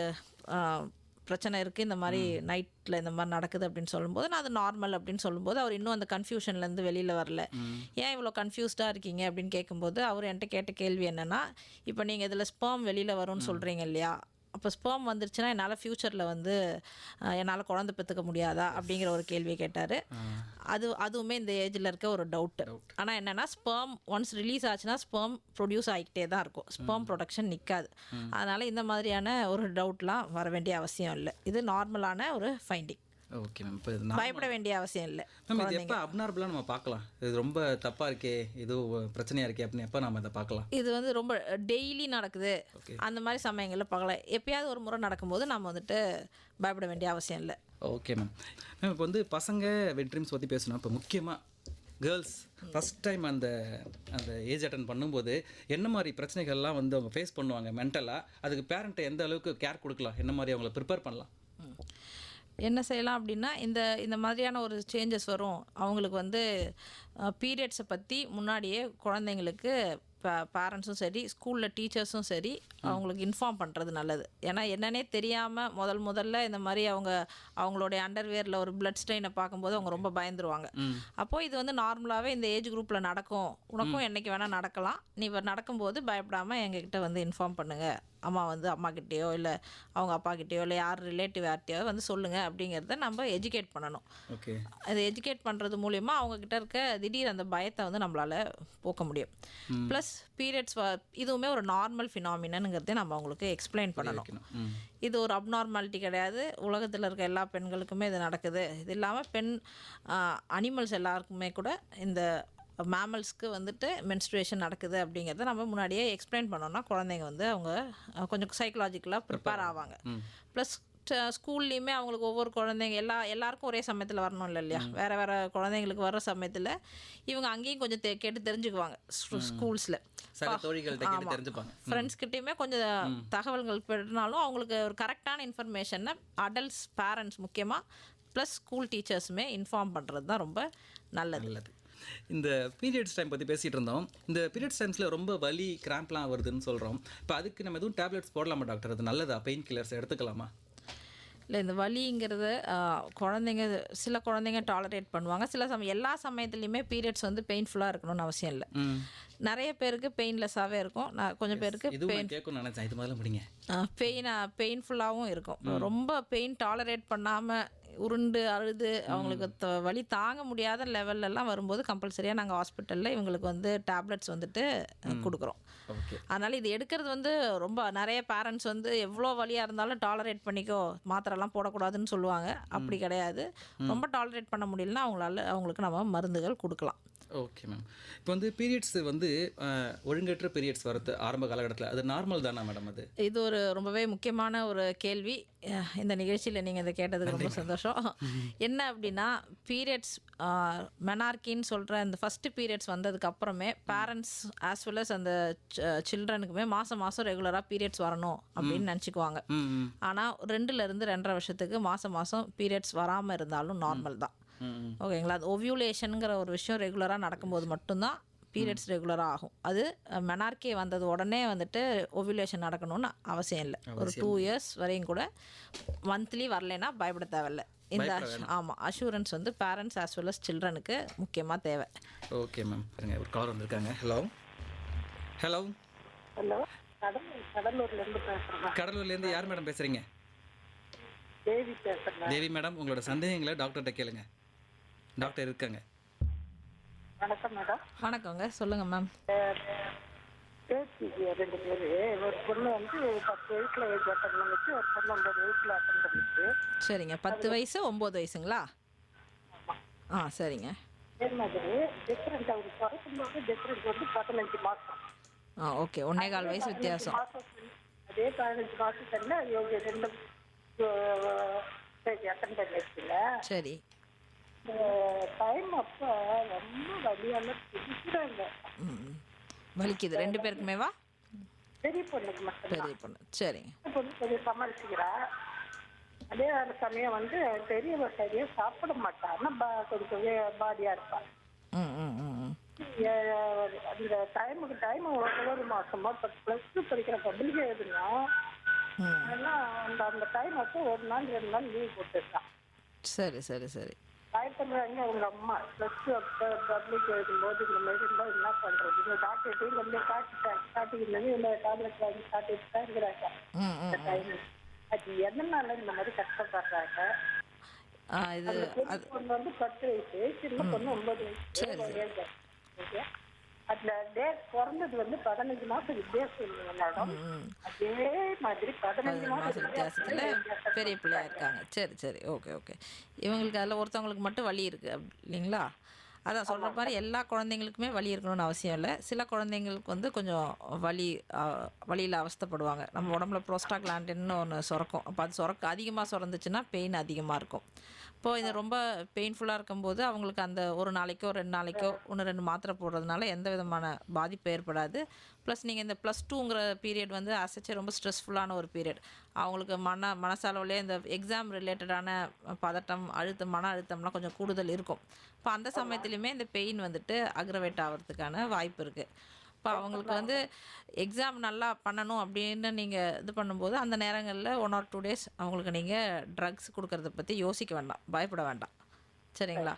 பிரச்சனை இருக்குது, இந்த மாதிரி நைட்டில் இந்த மாதிரி நடக்குது அப்படின்னு சொல்லும்போது நான் அது நார்மல் அப்படின்னு சொல்லும்போது அவர் இன்னும் அந்த கன்ஃபியூஷன்லேருந்து வெளியில் வரல. ஏன் இவ்வளோ கன்ஃபியூஸ்டாக இருக்கீங்க அப்படின்னு கேட்கும்போது அவர் என்கிட்ட கேட்ட கேள்வி என்னென்னா, இப்போ நீங்கள் இதில் ஸ்பெர்ம் வெளியில் வரும்னு சொல்கிறீங்க இல்லையா, அப்போ ஸ்பெர்ம் வந்துருச்சுன்னா என்னால் ஃப்யூச்சரில் வந்து என்னால் குழந்தை பெற்றுக்க முடியாதா அப்படிங்கிற ஒரு கேள்வியை கேட்டார். அதுவுமே இந்த ஏஜில் இருக்க ஒரு டவுட்டு. ஆனால் என்னென்னா, ஸ்பெர்ம் ஒன்ஸ் ரிலீஸ் ஆச்சுன்னா ஸ்பெர்ம் ப்ரொடியூஸ் ஆகிக்கிட்டே தான் இருக்கும். ஸ்பெர்ம் ப்ரொடக்ஷன் நிற்காது. அதனால் இந்த மாதிரியான ஒரு டவுட்லாம் வர வேண்டிய அவசியம் இல்லை. இது நார்மலான ஒரு ஃபைண்டிங். Okay ma'am. இப்போ பயப்பட வேண்டிய அவசியம் இல்லை. மேம் இது எப்போ அப்நார்மலாக நம்ம பார்க்கலாம்? இது ரொம்ப தப்பாக இருக்கே, ஏதோ பிரச்சனையாக இருக்கே அப்படின்னு எப்போ நம்ம இதை பார்க்கலாம்? இது வந்து ரொம்ப டெய்லி நடக்குது ஓகே. அந்த மாதிரி சமயங்களில் பார்க்கலாம். எப்பயாவது ஒரு முறை நடக்கும்போது நம்ம வந்துட்டு பயப்பட வேண்டிய அவசியம் இல்லை. Okay ma'am. மேம் இப்போ வந்து பசங்க வெட் ட்ரீம்ஸ் பற்றி பேசணும். இப்போ முக்கியமாக கேர்ள்ஸ் ஃபஸ்ட் டைம் அந்த அந்த ஏஜ் அட்டன் பண்ணும்போது என்ன மாதிரி பிரச்சனைகள்லாம் வந்து அவங்க ஃபேஸ் பண்ணுவாங்க மென்டலாக? அதுக்கு பேரண்ட்டை எந்த அளவுக்கு கேர் கொடுக்கலாம், என்ன மாதிரி அவங்கள ப்ரிப்பேர் பண்ணலாம்? என்ன செய்யலாம் அப்படின்னா, இந்த இந்த மாதிரியான ஒரு சேஞ்சஸ் வரும். அவங்களுக்கு வந்து பீரியட்ஸை பற்றி முன்னாடியே குழந்தைங்களுக்கு பேரண்ட்ஸும் சரி, ஸ்கூலில் டீச்சர்ஸும் சரி அவங்களுக்கு இன்ஃபார்ம் பண்ணுறது நல்லது. ஏன்னா என்னன்னே தெரியாமல் முதல்ல இந்த மாதிரி அவங்களுடைய அண்டர்வேரில் ஒரு பிளட் ஸ்ட்ரெயினை பார்க்கும்போது அவங்க ரொம்ப பயந்துருவாங்க. அப்போது இது வந்து நார்மலாகவே இந்த ஏஜ் குரூப்பில் நடக்கும், உனக்கும் என்றைக்கு வேணால் நடக்கலாம், நீ நடக்கும்போது பயப்படாமல் எங்ககிட்ட வந்து இன்ஃபார்ம் பண்ணுங்கள், அம்மா வந்து அம்மாக்கிட்டேயோ இல்லை அவங்க அப்பாக்கிட்டேயோ இல்லை யார் ரிலேட்டிவ் யார்கிட்டையோ வந்து சொல்லுங்கள் அப்படிங்கிறத நம்ம எஜுகேட் பண்ணணும். ஓகே. அதை எஜுகேட் பண்ணுறது மூலயமா அவங்கக்கிட்ட இருக்க திடீர் அந்த பயத்தை வந்து நம்மளால் போக்க முடியும். ப்ளஸ் பீரியட்ஸ் இதுவுமே ஒரு நார்மல் ஃபினாமினனுங்கிறதே நம்ம அவங்களுக்கு எக்ஸ்பிளைன் பண்ணணும். இது ஒரு அப்நார்மாலிட்டி கிடையாது, உலகத்தில் இருக்க எல்லா பெண்களுக்குமே இது நடக்குது. இது இல்லாமல் அனிமல்ஸ் எல்லாருக்குமே கூட இந்த மேமல்ஸ்க்கு வந்துட்டு மென்ஸ்ட்ரேஷன் நடக்குது அப்படிங்கிறத நம்ம முன்னாடியே எக்ஸ்பிளைன் பண்ணோன்னா குழந்தைங்க வந்து அவங்க கொஞ்சம் சைக்கலாஜிக்கலாக ப்ரிப்பேர் ஆவாங்க. ப்ளஸ் ஸ்கூல்லையுமே அவங்களுக்கு ஒவ்வொரு குழந்தைங்க எல்லாருக்கும் ஒரே சமயத்தில் வரணும் இல்லையா, வேறு குழந்தைங்களுக்கு வர்ற சமயத்தில் இவங்க அங்கேயும் கொஞ்சம் கேட்டு தெரிஞ்சுக்குவாங்க ஸ்கூல்ஸில். ஃப்ரெண்ட்ஸ்கிட்டையுமே கொஞ்சம் தகவல்கள் பெற்றினாலும் அவங்களுக்கு ஒரு கரெக்டான இன்ஃபர்மேஷனை அடல்ட்ஸ் பேரண்ட்ஸ் முக்கியமாக ப்ளஸ் ஸ்கூல் டீச்சர்ஸுமே இன்ஃபார்ம் பண்ணுறது தான் ரொம்ப நல்லது. இந்த பீரியட்ஸ் டைம் பற்றி பேசிகிட்டு இருந்தோம். இந்த பீரியட்ஸ் டைம்ஸில் ரொம்ப வலி கிராம்ப்லாம் வருதுன்னு சொல்கிறோம். இப்போ அதுக்கு நம்ம எதுவும் டேப்லெட்ஸ் போடலாமா டாக்டர்? அது நல்லதா? பெயின் கில்லர்ஸ் எடுத்துக்கலாமா? இல்லை, இந்த வலிங்கிறது சில குழந்தைங்க டாலரேட் பண்ணுவாங்க. சில எல்லா சமயத்துலையுமே பீரியட்ஸ் வந்து பெயின்ஃபுல்லாக இருக்கணும்னு அவசியம் இல்லை. நிறைய பேருக்கு பெயின்லெஸ்ஸாகவே இருக்கும், கொஞ்சம் பேருக்கு பெயின்ஃபுல்லாகவும் இருக்கும். ரொம்ப பெயின் டாலரேட் பண்ணாமல் உருண்டு அழுது அவங்களுக்கு வலி தாங்க முடியாத லெவல்லலாம் வரும்போது கம்பல்சரியாக நாங்கள் ஹாஸ்பிட்டலில் இவங்களுக்கு வந்து டேப்லெட்ஸ் வந்துட்டு கொடுக்குறோம். அதனால் இது எடுக்கிறது வந்து ரொம்ப நிறைய பேரண்ட்ஸ் வந்து எவ்வளோ வலியாக இருந்தாலும் டாலரேட் பண்ணிக்கோ, மாத்திரைலாம் போடக்கூடாதுன்னு சொல்லுவாங்க. அப்படி கிடையாது. ரொம்ப டாலரேட் பண்ண முடியலன்னா அவங்களுக்கு நம்ம மருந்துகள் கொடுக்கலாம். Okay ma'am. இப்போ வந்து பீரியட்ஸ் வந்து ஒழுங்கற்ற பீரியட்ஸ் வரது ஆரம்ப காலகட்டத்தில் அது நார்மல் தானா மேடம்? இது ஒரு ரொம்பவே முக்கியமான ஒரு கேள்வி. இந்த நிகழ்ச்சியில் நீங்கள் இதை கேட்டதுக்கு ரொம்ப சந்தோஷம். என்ன அப்படின்னா, பீரியட்ஸ் மெனார்கின்னு சொல்கிற அந்த ஃபஸ்ட்டு பீரியட்ஸ் வந்ததுக்கு அப்புறமே பேரண்ட்ஸ் ஆஸ் வெல் அஸ் அந்த சில்ட்ரனுக்குமே மாதம் ரெகுலராக பீரியட்ஸ் வரணும் அப்படின்னு நினச்சிக்குவாங்க. ஆனால் 2லேருந்து 2.5 வருஷத்துக்கு மாதம் பீரியட்ஸ் வராமல் இருந்தாலும் நார்மல் தான். ஓகேங்களா? அது ஓவியூலேஷனுங்கிற ஒரு விஷயம் ரெகுலராக நடக்கும்போது மட்டும்தான் பீரியட்ஸ் ரெகுலராக ஆகும். அது மெனார்கே வந்தது உடனே வந்துட்டு ஓவியூலேஷன் நடக்கணும்னு அவசியம் இல்லை. ஒரு 2 இயர்ஸ் வரையும் கூட மந்த்லி வரலைன்னா பயப்பட தேவையில்லை. இந்த அஷூரன்ஸ் வந்து பேரண்ட்ஸ் ஆஸ் வெல் அஸ் சில்ட்ரனுக்கு முக்கியமாக தேவை. Okay ma'am. ஒரு கால் வந்திருக்காங்க. ஹலோ ஹலோ ஹலோ, கடலூர்லேருந்து பேசுகிறேன். கடலூர்லேருந்து யார் மேடம் பேசுகிறீங்க? தேவி பேசுகிறேன். தேவி மேடம், உங்களோட சந்தேகங்களை டாக்டர்கிட்ட கேளுங்க, டாக்டர் இருக்காங்க. வணக்கம் மேடம். வணக்கங்க, சொல்லுங்கள் மேம். பேச்சு 2 பேர். ஒரு பொண்ணு வந்து 10 வயசில் ஏஜ் அட்டன் பண்ணிச்சு, ஒரு பொண்ணு 9 வயசில் அட்டன் பண்ணிச்சு. சரிங்க. 10 வயசு 9 வயசுங்களா? சரிங்க. அதே மாதிரி டிஃப்ரெண்ட் அவங்க பிறக்கும்போது டிஃப்ரெண்ட் வந்து 15 மாதம். ஓகே, 1.25 வயசு வித்தியாசம். அதே 15 மாதத்துல 2 அட்டன் பண்ணிச்சுல. சரி. டைம் அப்போ ரொம்ப வலியால பிடிக்கிறாங்க. வலிக்குது 2 பேருக்குமேவா? பெரிய பொண்ணுக்கு மட்டும். பெரிய பொண்ணு. சரிங்க. பொண்ணு கொஞ்சம் சமாளிச்சுக்கிறா. அதே சமயம் வந்து பெரியவ சரியா சாப்பிட மாட்டா, ஆனால் கொஞ்சம் பாடியா இருப்பா. அந்த டைம் ஒரு மாசமா +2 படிக்கிற பப்ளிக் எழுதுனா அந்த டைம் அப்போ 1 நாள் 2 நாள் லீவ் போட்டுருக்கான். சரி. பயப்படுறாங்க அவங்க அம்மா. +2 பப்ளிக் எழுதும்போது இந்த மாதிரி இருந்தால் என்ன பண்றது? டாக்டர்கிட்டையும் கொஞ்சம் காட்டிக்கிறது, இல்லை டேப்லெட் வாங்கி காட்டிட்டு தான் இருக்கிறாங்க. அந்த டைம் அது எதனால இந்த மாதிரி கஷ்டப்படுறாங்க? பொண்ணு வந்து 10 வயசு, சின்ன பொண்ணு 9 வயசு. அதுல டேட் பிறந்தது வந்து 15 மாசம் வித்தியாசம் இல்லைங்க மேடம். அதே மாதிரி 15 மாத மாசம் வித்தியாசத்தில் பெரிய பிள்ளையா இருக்காங்க. சரி சரி, ஓகே ஓகே. இவங்களுக்கு அதில் ஒருத்தவங்களுக்கு மட்டும் வலி இருக்குது இல்லைங்களா? அதான் சொல்கிற மாதிரி எல்லா குழந்தைங்களுக்குமே வலி இருக்கணும்னு அவசியம் இல்லை. சில குழந்தைங்களுக்கு வந்து கொஞ்சம் வலியில் அவஸ்தைப்படுவாங்க. நம்ம உடம்புல ப்ரோஸ்டாக்லாண்டின்னு ஒன்று சுரக்கும். அப்போ அது அதிகமாக சுரந்துச்சுன்னா பெயின் அதிகமாக இருக்கும். இப்போது இது ரொம்ப பெயின்ஃபுல்லாக இருக்கும்போது அவங்களுக்கு அந்த ஒரு நாளைக்கோ 2 நாளைக்கோ 1-2 மாத்திரை போடுறதுனால எந்த விதமான பாதிப்பு ஏற்படாது. ப்ளஸ் நீங்கள் இந்த +2ங்கிற பீரியட் வந்து அசைச்சு ரொம்ப ஸ்ட்ரெஸ்ஃபுல்லான ஒரு பீரியட். அவங்களுக்கு மனசளவுலேயே இந்த எக்ஸாம் ரிலேட்டடான பதட்டம், மன அழுத்தம்லாம் கொஞ்சம் கூடுதல் இருக்கும். இப்போ அந்த சமயத்துலையுமே இந்த பெயின் வந்துட்டு அக்ரவேட் ஆகிறதுக்கான வாய்ப்பு இருக்குது. இப்போ அவங்களுக்கு வந்து எக்ஸாம் நல்லா பண்ணணும் அப்படின்னு நீங்கள் இது பண்ணும்போது அந்த நேரங்களில் 1 or 2 days அவங்களுக்கு நீங்கள் ட்ரக்ஸ் கொடுக்கறத பற்றி யோசிக்க வேண்டாம், பயப்பட வேண்டாம். சரிங்களா?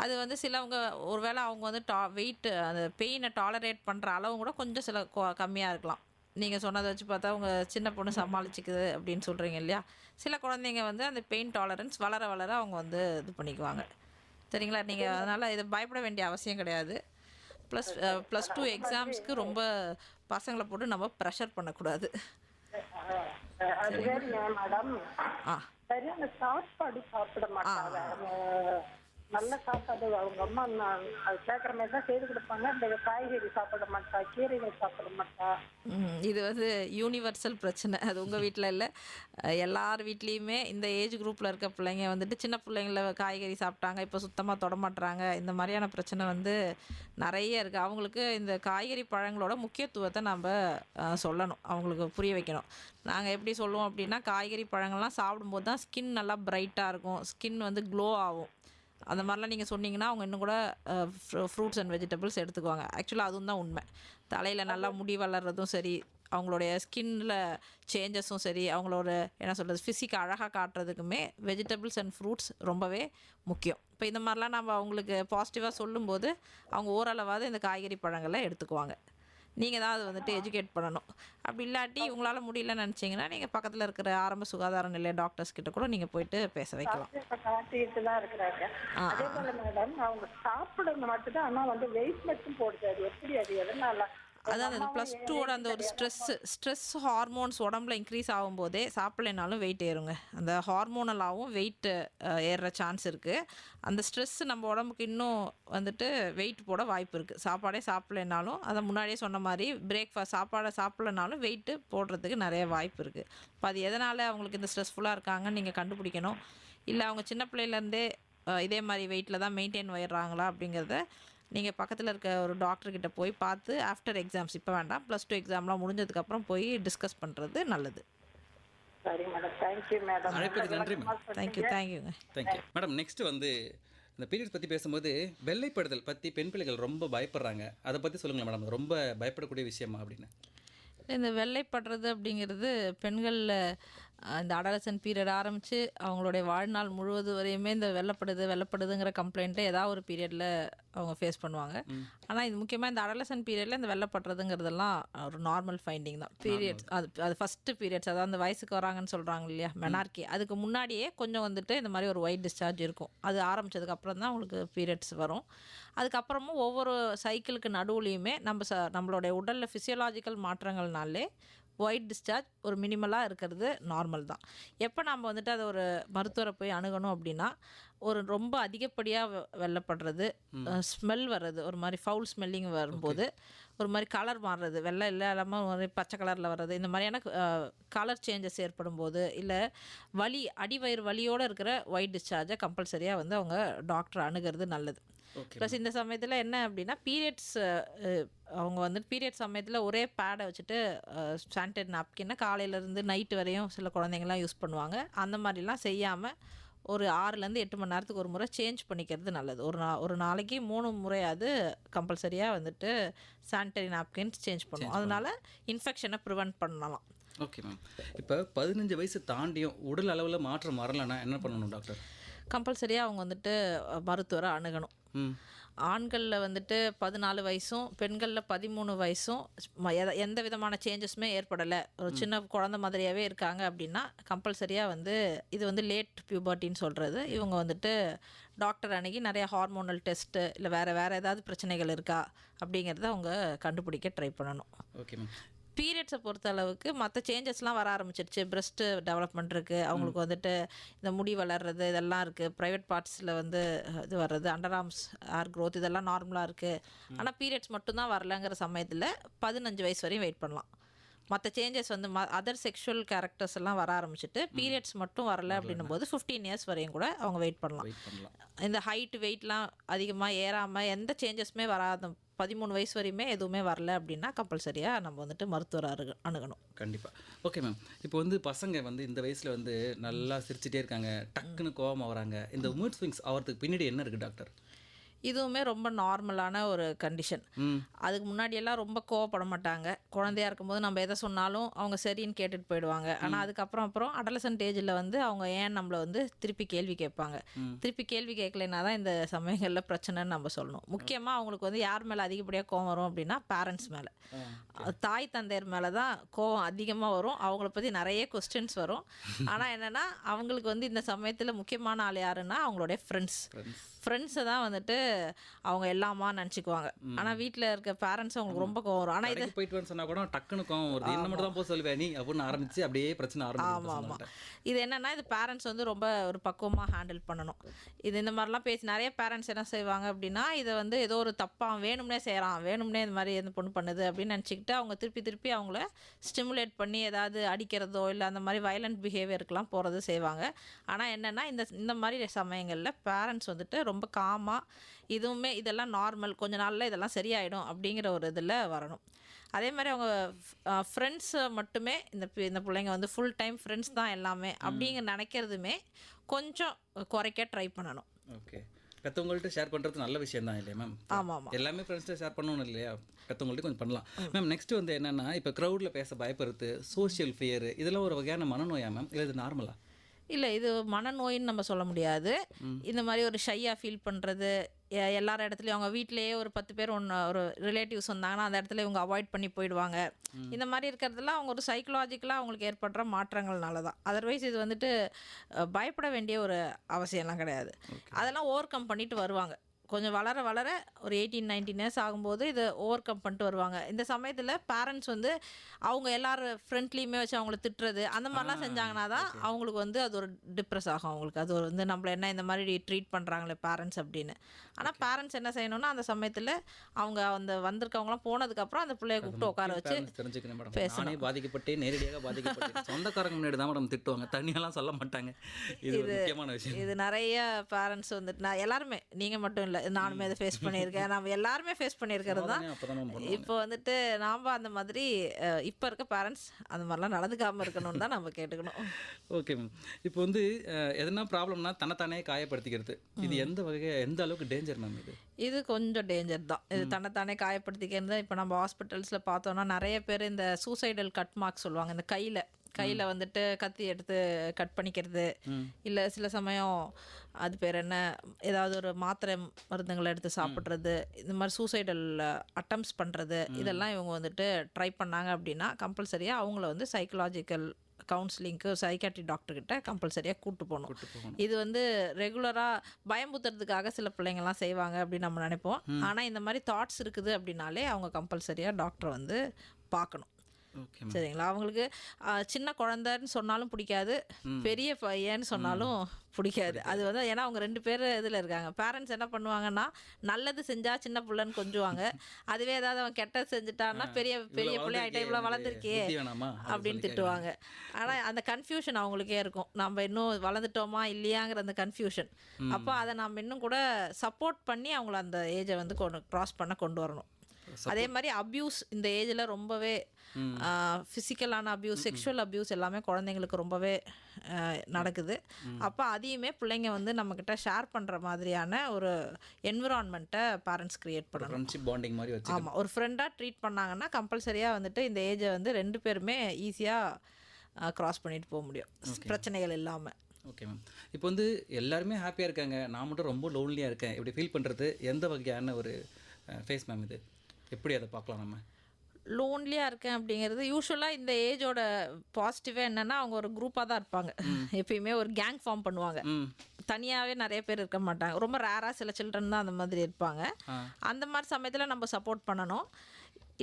அது வந்து சிலவங்க ஒருவேளை அவங்க வந்து வெயிட் அந்த பெயினை டாலரேட் பண்ணுற அளவு கூட கொஞ்சம் கம்மியாக இருக்கலாம். நீங்கள் சொன்னதை வச்சு பார்த்தா உங்க சின்ன பொண்ணு சமாளிச்சுக்குது அப்படின்னு சொல்கிறீங்க இல்லையா? சில குழந்தைங்க வந்து அந்த பெயின் டாலரன்ஸ் வளர வளர அவங்க வந்து இது பண்ணிக்குவாங்க. சரிங்களா? நீங்கள் அதனால் இதை பயப்பட வேண்டிய அவசியம் கிடையாது. +2 எக்ஸாம்ஸ்க்கு ரொம்ப பசங்களை போட்டு நம்ம ப்ரெஷர் பண்ணக்கூடாது. அது வேறுங்க மேடம். ஆ சரியான சாப்பாடு சாப்பிட மாட்டாங்க. நல்ல சாப்பாடு அவங்க அம்மா அது கேட்குற மாதிரி தான் செய்து கொடுப்பாங்க. இந்த காய்கறி சாப்பிட மாட்டா, கீரைகள் சாப்பிட மாட்டா. இது வந்து யூனிவர்சல் பிரச்சனை. அது உங்கள் வீட்டில் இல்லை, எல்லார் வீட்லேயுமே இந்த ஏஜ் குரூப்பில் இருக்க பிள்ளைங்க வந்துட்டு சின்ன பிள்ளைங்கள காய்கறி சாப்பிட்டாங்க, இப்போ சுத்தமாக தொடமாட்டுறாங்க. இந்த மாதிரியான பிரச்சனை வந்து நிறைய இருக்குது. அவங்களுக்கு இந்த காய்கறி பழங்களோட முக்கியத்துவத்தை நம்ம சொல்லணும், அவங்களுக்கு புரிய வைக்கணும். நாங்கள் எப்படி சொல்லுவோம் அப்படின்னா, காய்கறி பழங்கள்லாம் சாப்பிடும்போது தான் ஸ்கின் நல்லா பிரைட்டாக இருக்கும், ஸ்கின் வந்து க்ளோ ஆகும். அந்த மாதிரிலாம் நீங்கள் சொன்னீங்கன்னா அவங்க இன்னும் கூட ஃப்ரூட்ஸ் அண்ட் வெஜிடபிள்ஸ் எடுத்துக்குவாங்க. ஆக்சுவலாக அதுவும் தான் உண்மை. தலையில் நல்லா முடி வளர்கிறதும் சரி, அவங்களுடைய ஸ்கின்னில் சேஞ்சஸும் சரி, அவங்களோட என்ன சொல்கிறது ஃபிசிக்கை அழகாக காட்டுறதுக்குமே வெஜிடபிள்ஸ் அண்ட் ஃப்ரூட்ஸ் ரொம்பவே முக்கியம். இப்போ இந்த மாதிரிலாம் நம்ம அவங்களுக்கு பாசிட்டிவாக சொல்லும்போது அவங்க ஓரளவாவது இந்த காய்கறி பழங்களை எடுத்துக்குவாங்க. நீங்கள் தான் அதை வந்துட்டு எஜுகேட் பண்ணணும். அப்படி இல்லாட்டி உங்களால் முடியலன்னு நினச்சிங்கன்னா நீங்கள் பக்கத்தில் இருக்கிற ஆரம்ப சுகாதார நிலைய டாக்டர்ஸ் கிட்ட கூட நீங்கள் போயிட்டு பேச வைக்கலாம். காட்டிட்டு தான் இருக்கிறாங்க. அதே போல மேடம் அவங்க சாப்பிடுறது மட்டும்தான், ஆனால் வந்து வெயிட் மட்டும் போடுது. அது எப்படி, அது எதனால? அதான் அந்த +2ஓட அந்த ஒரு ஸ்ட்ரெஸ் ஹார்மோன்ஸ் உடம்புல இன்க்ரீஸ் ஆகும்போதே சாப்பிட்லைனாலும் வெயிட் ஏறுங்க. அந்த ஹார்மோனலாகவும் வெயிட் ஏறுற சான்ஸ் இருக்குது. அந்த ஸ்ட்ரெஸ் நம்ம உடம்புக்கு இன்னும் வந்துட்டு வெயிட் போட வாய்ப்பு இருக்குது. சாப்பாடே சாப்பிட்லைனாலும், அதை முன்னாடியே சொன்ன மாதிரி சாப்பாடை சாப்பிட்லனாலும் வெயிட்டு போடுறதுக்கு நிறைய வாய்ப்பு இருக்குது. இப்போ அது எதனால் அவங்களுக்கு இந்த ஸ்ட்ரெஸ்ஃபுல்லாக இருக்காங்கன்னு நீங்கள் கண்டுபிடிக்கணும். இல்லை அவங்க சின்ன பிள்ளையிலேருந்தே இதே மாதிரி வெயிட்டில் தான் மெயின்டைன் ஆயிடுறாங்களா அப்படிங்கிறத நீங்கள் பக்கத்தில் இருக்க ஒரு டாக்டர்கிட்ட போய் பார்த்து ஆஃப்டர் எக்ஸாம்ஸ், இப்போ வேண்டாம், +2 எக்ஸாம்லாம் முடிஞ்சதுக்கப்புறம் போய் டிஸ்கஸ் பண்ணுறது நல்லது. சரி மேடம், தேங்க்யூ மேடம். அழைப்பதுக்கு நன்றி மேடம். தேங்க்யூங்க. Thank you madam. நெக்ஸ்ட் வந்து இந்த பீரியட்ஸ் பற்றி பேசும்போது வெள்ளைப்படுதல் பற்றி பெண் பிள்ளைகள் ரொம்ப பயப்படுறாங்க. அதை பற்றி சொல்லுங்களேன் மேடம். ரொம்ப பயப்படக்கூடிய விஷயமா அப்படின்னு? இந்த வெள்ளைப்படுறது அப்படிங்கிறது பெண்களில் இந்த அடாலசன்ட் பீரியட் ஆரம்பித்து அவங்களுடைய வாழ்நாள் முழுவதும் வரையுமே இந்த வெள்ளைப்படுதுங்கிற கம்ப்ளைண்ட்டை ஏதாவது ஒரு பீரியடில் அவங்க ஃபேஸ் பண்ணுவாங்க. ஆனால் இது முக்கியமாக இந்த அடாலசன்ட் பீரியடில் இந்த வெள்ளைப்படுறதுங்கிறதெல்லாம் ஒரு நார்மல் ஃபைண்டிங் தான். பீரியட்ஸ் அது ஃபஸ்ட்டு பீரியட்ஸ், அதாவது அந்த வயசுக்கு வராங்கன்னு சொல்கிறாங்க இல்லையா, மெனார்கி, அதுக்கு முன்னாடியே கொஞ்சம் வந்துட்டு இந்த மாதிரி ஒரு ஒயிட் டிஸ்சார்ஜ் இருக்கும். அது ஆரம்பித்ததுக்கப்புறம் தான் அவங்களுக்கு பீரியட்ஸ் வரும். அதுக்கப்புறமும் ஒவ்வொரு சைக்கிளுக்கு நடுவுலையுமே நம்மளுடைய உடலில் ஃபிசியலாஜிக்கல் மாற்றங்கள்னாலே ஒயிட் டிஸ்சார்ஜ் ஒரு மினிமலாக இருக்கிறது நார்மல் தான். எப்போ நம்ம வந்துட்டு அதை ஒரு மருத்துவரை போய் அணுகணும் அப்படின்னா, ஒரு ரொம்ப அதிகப்படியாக வெள்ளைப்படுறது, ஸ்மெல் வர்றது, ஒரு மாதிரி ஃபவுல் ஸ்மெல்லிங் வரும்போது, ஒரு மாதிரி கலர் மாறுறது, வெள்ளை இல்லாமல் ஒரு மாதிரி பச்சை கலரில் வர்றது, இந்த மாதிரியான கலர் சேஞ்சஸ் ஏற்படும் போது, இல்லை அடிவயிறு வலியோடு இருக்கிற ஒயிட் டிஸ்சார்ஜை கம்பல்சரியாக வந்து அவங்க டாக்டரை அணுகிறது நல்லது. ப்ளஸ் இந்த சமயத்தில் என்ன அப்படின்னா, அவங்க வந்துட்டு பீரியட் சமயத்தில் ஒரே பேடை வச்சுட்டு சானிடரி நாப்கினை காலையிலேருந்து நைட்டு வரையும் சில குழந்தைங்கள்லாம் யூஸ் பண்ணுவாங்க. அந்த மாதிரிலாம் செய்யாமல் ஒரு 6லேருந்து 8 மணி நேரத்துக்கு ஒரு முறை சேஞ்ச் பண்ணிக்கிறது நல்லது. ஒரு நாளைக்கு 3 முறையாவது கம்பல்சரியாக வந்துட்டு சானிடரி நாப்கின்ஸ் சேஞ்ச் பண்ணுவோம். அதனால் இன்ஃபெக்ஷனை ப்ரிவெண்ட் பண்ணலாம். Okay ma'am. இப்போ 15 வயசு தாண்டியும் உடல் அளவில் மாற்றம் வரலைன்னா என்ன பண்ணணும் டாக்டர்? கம்பல்சரியாக அவங்க வந்துட்டு மருத்துவரை அணுகணும். ம். ஆண்களில் வந்துட்டு 14 வயசும் பெண்களில் 13 வயசும் எந்த விதமான சேஞ்சஸுமே ஏற்படலை, ஒரு சின்ன குழந்தை மாதிரியாகவே இருக்காங்க அப்படின்னா கம்பல்சரியாக வந்து இது வந்து லேட் பியூபர்ட்டின்னு சொல்கிறது. இவங்க வந்துட்டு டாக்டர் அணுகி நிறைய ஹார்மோனல் டெஸ்ட்டு இல்லை வேறு ஏதாவது பிரச்சனைகள் இருக்கா அப்படிங்கிறத அவங்க கண்டுபிடிக்க ட்ரை பண்ணணும். Okay ma'am. பீரியட்ஸை பொறுத்த அளவுக்கு மற்ற சேஞ்சஸ்லாம் வர ஆரம்பிச்சிருச்சு. பிரஸ்ட்டு டெவலப்மெண்ட் இருக்குது, அவங்களுக்கு வந்துட்டு இந்த முடி வளர்றது இதெல்லாம் இருக்குது, ப்ரைவேட் பார்ட்ஸில் வந்து இது வர்றது, அண்டர் ஆர்ம்ஸ் ஹேர் க்ரோத் இதெல்லாம் நார்மலாக இருக்குது. ஆனால் பீரியட்ஸ் மட்டும்தான் வரலங்கிற சமயத்தில் 15 வயசு வரையும் வெயிட் பண்ணலாம். மற்ற சேஞ்சஸ் வந்து அதர் செக்ஷுவல் கேரக்டர்ஸ் எல்லாம் வர ஆரம்பிச்சுட்டு பீரியட்ஸ் மட்டும் வரல அப்படின்னும் போது 15 இயர்ஸ் வரையும் கூட அவங்க வெயிட் பண்ணலாம். இந்த ஹைட் வெயிட்லாம் அதிகமாக ஏறாமல் எந்த சேஞ்சஸுமே வராத 13 வயசு வரையுமே எதுவுமே வரல அப்படின்னா கம்பல்சரியாக நம்ம வந்துட்டு மருத்துவர் அணுகணும். கண்டிப்பாக. Okay ma'am. இப்போ வந்து பசங்க வந்து இந்த வயசில் வந்து நல்லா சிரிச்சிட்டே இருக்காங்க, டக்குன்னு கோவமாக வராங்க. இந்த மூட் ஸ்விங்ஸ் ஆகிறதுக்கு பின்னாடி என்ன இருக்குது டாக்டர்? இதுவுமே ரொம்ப நார்மலான ஒரு கண்டிஷன். அதுக்கு முன்னாடியெல்லாம் ரொம்ப கோவப்பட மாட்டாங்க. குழந்தையா இருக்கும்போது நம்ம எதை சொன்னாலும் அவங்க சரின்னு கேட்டுட்டு போயிடுவாங்க. ஆனால் அப்புறம் அடலசன்ட் ஏஜில் வந்து அவங்க ஏன் நம்மளை வந்து திருப்பி கேள்வி கேட்பாங்க. திருப்பி கேள்வி கேட்கலைன்னா தான் இந்த சமயங்களில் பிரச்சனைன்னு நம்ம சொல்லணும். முக்கியமாக அவங்களுக்கு வந்து யார் மேலே அதிகப்படியாக கோவம் வரும் அப்படின்னா பேரண்ட்ஸ் மேலே, தாய் தந்தையர் மேலே தான் கோவம் அதிகமாக வரும். அவங்கள பற்றி நிறைய கொஸ்டின்ஸ் வரும். ஆனால் என்னென்னா அவங்களுக்கு வந்து இந்த சமயத்தில் முக்கியமான ஆள் யாருன்னா அவங்களுடைய ஃப்ரெண்ட்ஸை தான் வந்துட்டு அவங்க எல்லாமா நினச்சிக்குவாங்க. ஆனால் வீட்டில் இருக்க பேரண்ட்ஸ் அவங்களுக்கு ரொம்ப கோவம் வரும். ஆனால் இது போயிட்டு சொன்னா கூட டக்குன்னு கோவம் வருது, என்ன மட்டும் தான் போக சொல்லுவேன் நீ அப்படின்னு ஆரம்பிச்சு அப்படியே பிரச்சனை ஆரம்பிச்சு. ஆமாம். இது என்னென்னா இது பேரண்ட்ஸ் வந்து ரொம்ப ஒரு பக்குவமாக ஹேண்டில் பண்ணணும். இது இந்த மாதிரிலாம் பேசி நிறைய பேரண்ட்ஸ் என்ன செய்வாங்க அப்படின்னா இதை வந்து ஏதோ ஒரு தப்பாக வேணும்னே செய்கிறான், வேணும்னே இந்த மாதிரி எந்த பொண்ணு பண்ணுது அப்படின்னு நினச்சிக்கிட்டு அவங்க திருப்பி அவங்கள ஸ்டிமுலேட் பண்ணி ஏதாவது அடிக்கிறதோ இல்லை அந்த மாதிரி வயலண்ட் பிஹேவியருக்கெலாம் போகிறது செய்வாங்க. ஆனால் என்னென்னா இந்த மாதிரி சமயங்களில் பேரண்ட்ஸ் வந்துட்டு ரொம்ப காமாக இதெல்லாம் நார்மல், கொஞ்ச நாளில் இதெல்லாம் சரியாயிடும் அப்படிங்கிற ஒரு இதில் வரணும். அதே மாதிரி அவங்க ஃப்ரெண்ட்ஸை மட்டுமே இந்த பிள்ளைங்க வந்து ஃபுல் டைம் ஃப்ரெண்ட்ஸ் தான் எல்லாமே அப்படிங்கிற நினைக்கிறதுமே கொஞ்சம் குறைக்க ட்ரை பண்ணணும். ஓகே. பெற்றவங்கள்ட்ட ஷேர் பண்ணுறது நல்ல விஷயம் தான் இல்லையா மேம்? ஆமாம். எல்லாமே ஃப்ரெண்ட்ஸ்ட்டு ஷேர் பண்ணணும் இல்லையா? பெற்றவங்கள்ட்ட கொஞ்சம் பண்ணலாம். மேம் நெக்ஸ்ட் வந்து என்னென்னா இப்போ க்ரௌடில் பேச பயப்படுறது, சோஷியல் ஃபியர் இதெல்லாம் ஒரு வகையான மனநோயா மேம், இல்லை இது நார்மலா? இல்லை, இது மனநோயின்னு நம்ம சொல்ல முடியாது. இந்த மாதிரி ஒரு ஷையாக ஃபீல் பண்ணுறது, எல்லார இடத்துலையும் அவங்க வீட்டிலேயே ஒரு 10 பேர் ஒரு ரிலேட்டிவ்ஸ் வந்தாங்கன்னா அந்த இடத்துல இவங்க அவாய்ட் பண்ணி போயிடுவாங்க. இந்த மாதிரி இருக்கிறதுலாம் அவங்க ஒரு சைக்கலாஜிக்கலாக அவங்களுக்கு ஏற்படுற மாற்றங்கள்னால தான். அதர்வைஸ் இது வந்துட்டு பயப்பட வேண்டிய ஒரு அவசியம்லாம் கிடையாது. அதெல்லாம் ஓவர் கம் பண்ணிட்டு வருவாங்க. கொஞ்சம் வளர ஒரு 18-19 இயர்ஸ் ஆகும்போது இதை ஓவர் கம் பண்ணிட்டு வருவாங்க. இந்த சமயத்தில் பேரண்ட்ஸ் வந்து அவங்க எல்லாரும் ஃப்ரெண்ட்லியுமே வச்சு அவங்கள திட்டுறது அந்த மாதிரிலாம் செஞ்சாங்கன்னா தான் அவங்களுக்கு வந்து அது ஒரு டிப்ரெஸ் ஆகும். அவங்களுக்கு அது ஒரு வந்து நம்மளை என்ன இந்த மாதிரி ட்ரீட் பண்ணுறாங்களே பேரண்ட்ஸ் அப்படின்னு. ஆனால் பேரண்ட்ஸ் என்ன செய்யணும்னா அந்த சமயத்தில் அவங்க அந்த வந்திருக்கவங்களாம் போனதுக்கப்புறம் அந்த பிள்ளைய கூப்பிட்டு உட்கார வச்சு தெரிஞ்சுக்கணும் மேடம். நானே பாதிக்கப்பட்டு நேரடியாக பாதிக்கப்பட்டு சொந்தக்காரங்க முன்னாடி தான் மேடம் திட்டுவாங்க, தனியெல்லாம் சொல்ல மாட்டாங்க. இது ஒரு முக்கியமான விஷயம். இது நிறைய பேரண்ட்ஸ் வந்துட்டு நான் எல்லாருமே, நீங்கள் மட்டும் இல்லை, நானுமே அதை ஃபேஸ் பண்ணியிருக்கேன், நம்ம எல்லாருமே ஃபேஸ் பண்ணியிருக்கிறது தான். இப்போ வந்துட்டு நாம் அந்த மாதிரி இப்போ இருக்க பேரண்ட்ஸ் அந்த மாதிரிலாம் நடந்துக்காமல் இருக்கணும்னு தான் நம்ம கேட்டுக்கணும். Okay ma'am. இப்போ வந்து எதனா ப்ராப்ளம்னா தன்னைத்தானே காயப்படுத்திக்கிறது, இது எந்த அளவுக்கு டேஞ்சர் மேம்? இது கொஞ்சம் டேஞ்சர் தான். இது தன்னைத்தானே காயப்படுத்திக்கிறது. இப்போ நம்ம ஹாஸ்பிட்டல்ஸில் பார்த்தோன்னா நிறைய பேர் இந்த சூசைடல் கட் மார்க் சொல்லுவாங்க, இந்த கையில் வந்துட்டு கத்தி எடுத்து கட் பண்ணிக்கிறது, இல்லை சில சமயம் அது பேர் என்ன ஏதாவது ஒரு மாத்திரை மருந்துங்களை எடுத்து சாப்பிட்றது, இந்த மாதிரி சூசைடல் அட்டம்ப்ஸ் பண்ணுறது, இதெல்லாம் இவங்க வந்துட்டு ட்ரை பண்ணாங்க அப்படின்னா கம்பல்சரியாக அவங்கள வந்து சைக்கலாஜிக்கல் கவுன்சிலிங்க்கு சைக்காட்ரி டாக்டர்கிட்ட கம்பல்சரியாக கூப்பிட்டு போகணும். இது வந்து ரெகுலராக பயம்புத்துறதுக்காக சில பிள்ளைங்கள்லாம் செய்வாங்க அப்படின்னு நம்ம நினைப்போம். ஆனால் இந்த மாதிரி தாட்ஸ் இருக்குது அப்படின்னாலே அவங்க கம்பல்சரியாக டாக்டரை வந்து பார்க்கணும். சரிங்களா? அவங்களுக்கு சின்ன குழந்தைன்னு சொன்னாலும் பிடிக்காது, பெரிய பையன்னு சொன்னாலும் பிடிக்காது. அது வந்து ஏன்னா அவங்க 2 பேர் இதில் இருக்காங்க. பேரண்ட்ஸ் என்ன பண்ணுவாங்கன்னா நல்லது செஞ்சால் சின்ன பிள்ளைன்னு கொஞ்சுவாங்க, அதுவே ஏதாவது அவன் கெட்டது செஞ்சுட்டான்னா பெரிய பிள்ளை ஆகிட்டா இவ்வளோ வளர்ந்துருக்கே அப்படின்னு திட்டுவாங்க. ஆனால் அந்த கன்ஃபியூஷன் அவங்களுக்கே இருக்கும், நம்ம இன்னும் வளர்ந்துட்டோமா இல்லையாங்கிற அந்த கன்ஃபியூஷன். அப்போ அதை நம்ம இன்னும் கூட சப்போர்ட் பண்ணி அவங்கள அந்த ஏஜை வந்து க்ராஸ் பண்ண கொண்டு வரணும். அதே மாதிரி அப்யூஸ் இந்த ஏஜில் ரொம்பவே ஃபிசிக்கலான அப்யூஸ், செக்ஷுவல் அப்யூஸ் எல்லாமே குழந்தைங்களுக்கு ரொம்பவே நடக்குது. அப்போ அதையுமே பிள்ளைங்க வந்து நம்மக்கிட்ட ஷேர் பண்ணுற மாதிரியான ஒரு என்விரான்மெண்ட்டை பேரண்ட்ஸ் க்ரியேட் பண்ணணும். ஆமாம், ஒரு ஃப்ரெண்டாக ட்ரீட் பண்ணாங்கன்னா கம்பல்சரியாக வந்துட்டு இந்த ஏஜை வந்து 2 பேருமே ஈஸியாக க்ராஸ் பண்ணிட்டு போக முடியும் பிரச்சனைகள் இல்லாமல். Okay ma'am. இப்போ வந்து எல்லாருமே ஹாப்பியாக இருக்காங்க, நான் மட்டும் ரொம்ப லோன்லியாக இருக்கேன், இப்படி ஃபீல் பண்ணுறது எந்த வகையான ஒரு ஃபேஸ் மேம் இது? எப்படி அதை பார்க்கலாம் நம்ம? லோன்லியாக இருக்கேன் அப்படிங்கிறது யூஸ்வலாக இந்த ஏஜோட பாசிட்டிவே என்னென்னா அவங்க ஒரு குரூப்பாக தான் இருப்பாங்க. எப்பயுமே ஒரு கேங் ஃபார்ம் பண்ணுவாங்க. தனியாகவே நிறைய பேர் இருக்க மாட்டாங்க. ரொம்ப ரேராக சில சில்ட்ரன் தான் அந்த மாதிரி இருப்பாங்க. அந்த மாதிரி சமயத்தில் நம்ம சப்போர்ட் பண்ணணும்.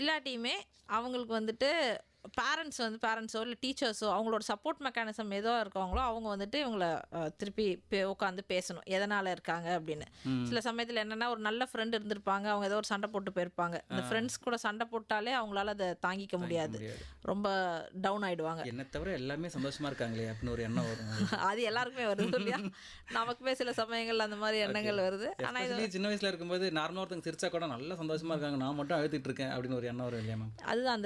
இல்லாட்டியுமே அவங்களுக்கு வந்துட்டு பேரண்ட்ஸோ இல்லை டீச்சர்ஸோ அவங்களோட சப்போர்ட் மெக்கானிசம் ஏதோ இருக்காங்களோ அவங்க வந்துட்டு இவங்களை திருப்பி உட்காந்து பேசணும் எதனால் இருக்காங்க அப்படின்னு. சில சமயத்தில் என்னென்னா ஒரு நல்ல ஃப்ரெண்ட் இருந்திருப்பாங்க, அவங்க ஏதோ ஒரு சண்டை போட்டு போயிருப்பாங்க. இந்த ஃப்ரெண்ட்ஸ் கூட சண்டை போட்டாலே அவங்களால அதை தாங்கிக்க முடியாது, ரொம்ப டவுன் ஆகிடுவாங்க. என்ன தவிர எல்லாமே சந்தோஷமாக இருக்காங்களே அப்படின்னு ஒரு எண்ணம் வரும். அது எல்லாருக்குமே வருது இல்லையா? நமக்குமே சில சமயங்கள் அந்த மாதிரி எண்ணங்கள் வருது. ஆனால் இது சின்ன வயசில் இருக்கும்போது நார்மலாக ஒருத்தங்க சிரிச்சா கூட நல்லா சந்தோஷமாக இருக்காங்க, நான் மட்டும் அழுதுட்டு இருக்கேன் அப்படின்னு ஒரு எண்ணம் வரும் இல்லையா மேம்? அதுதான்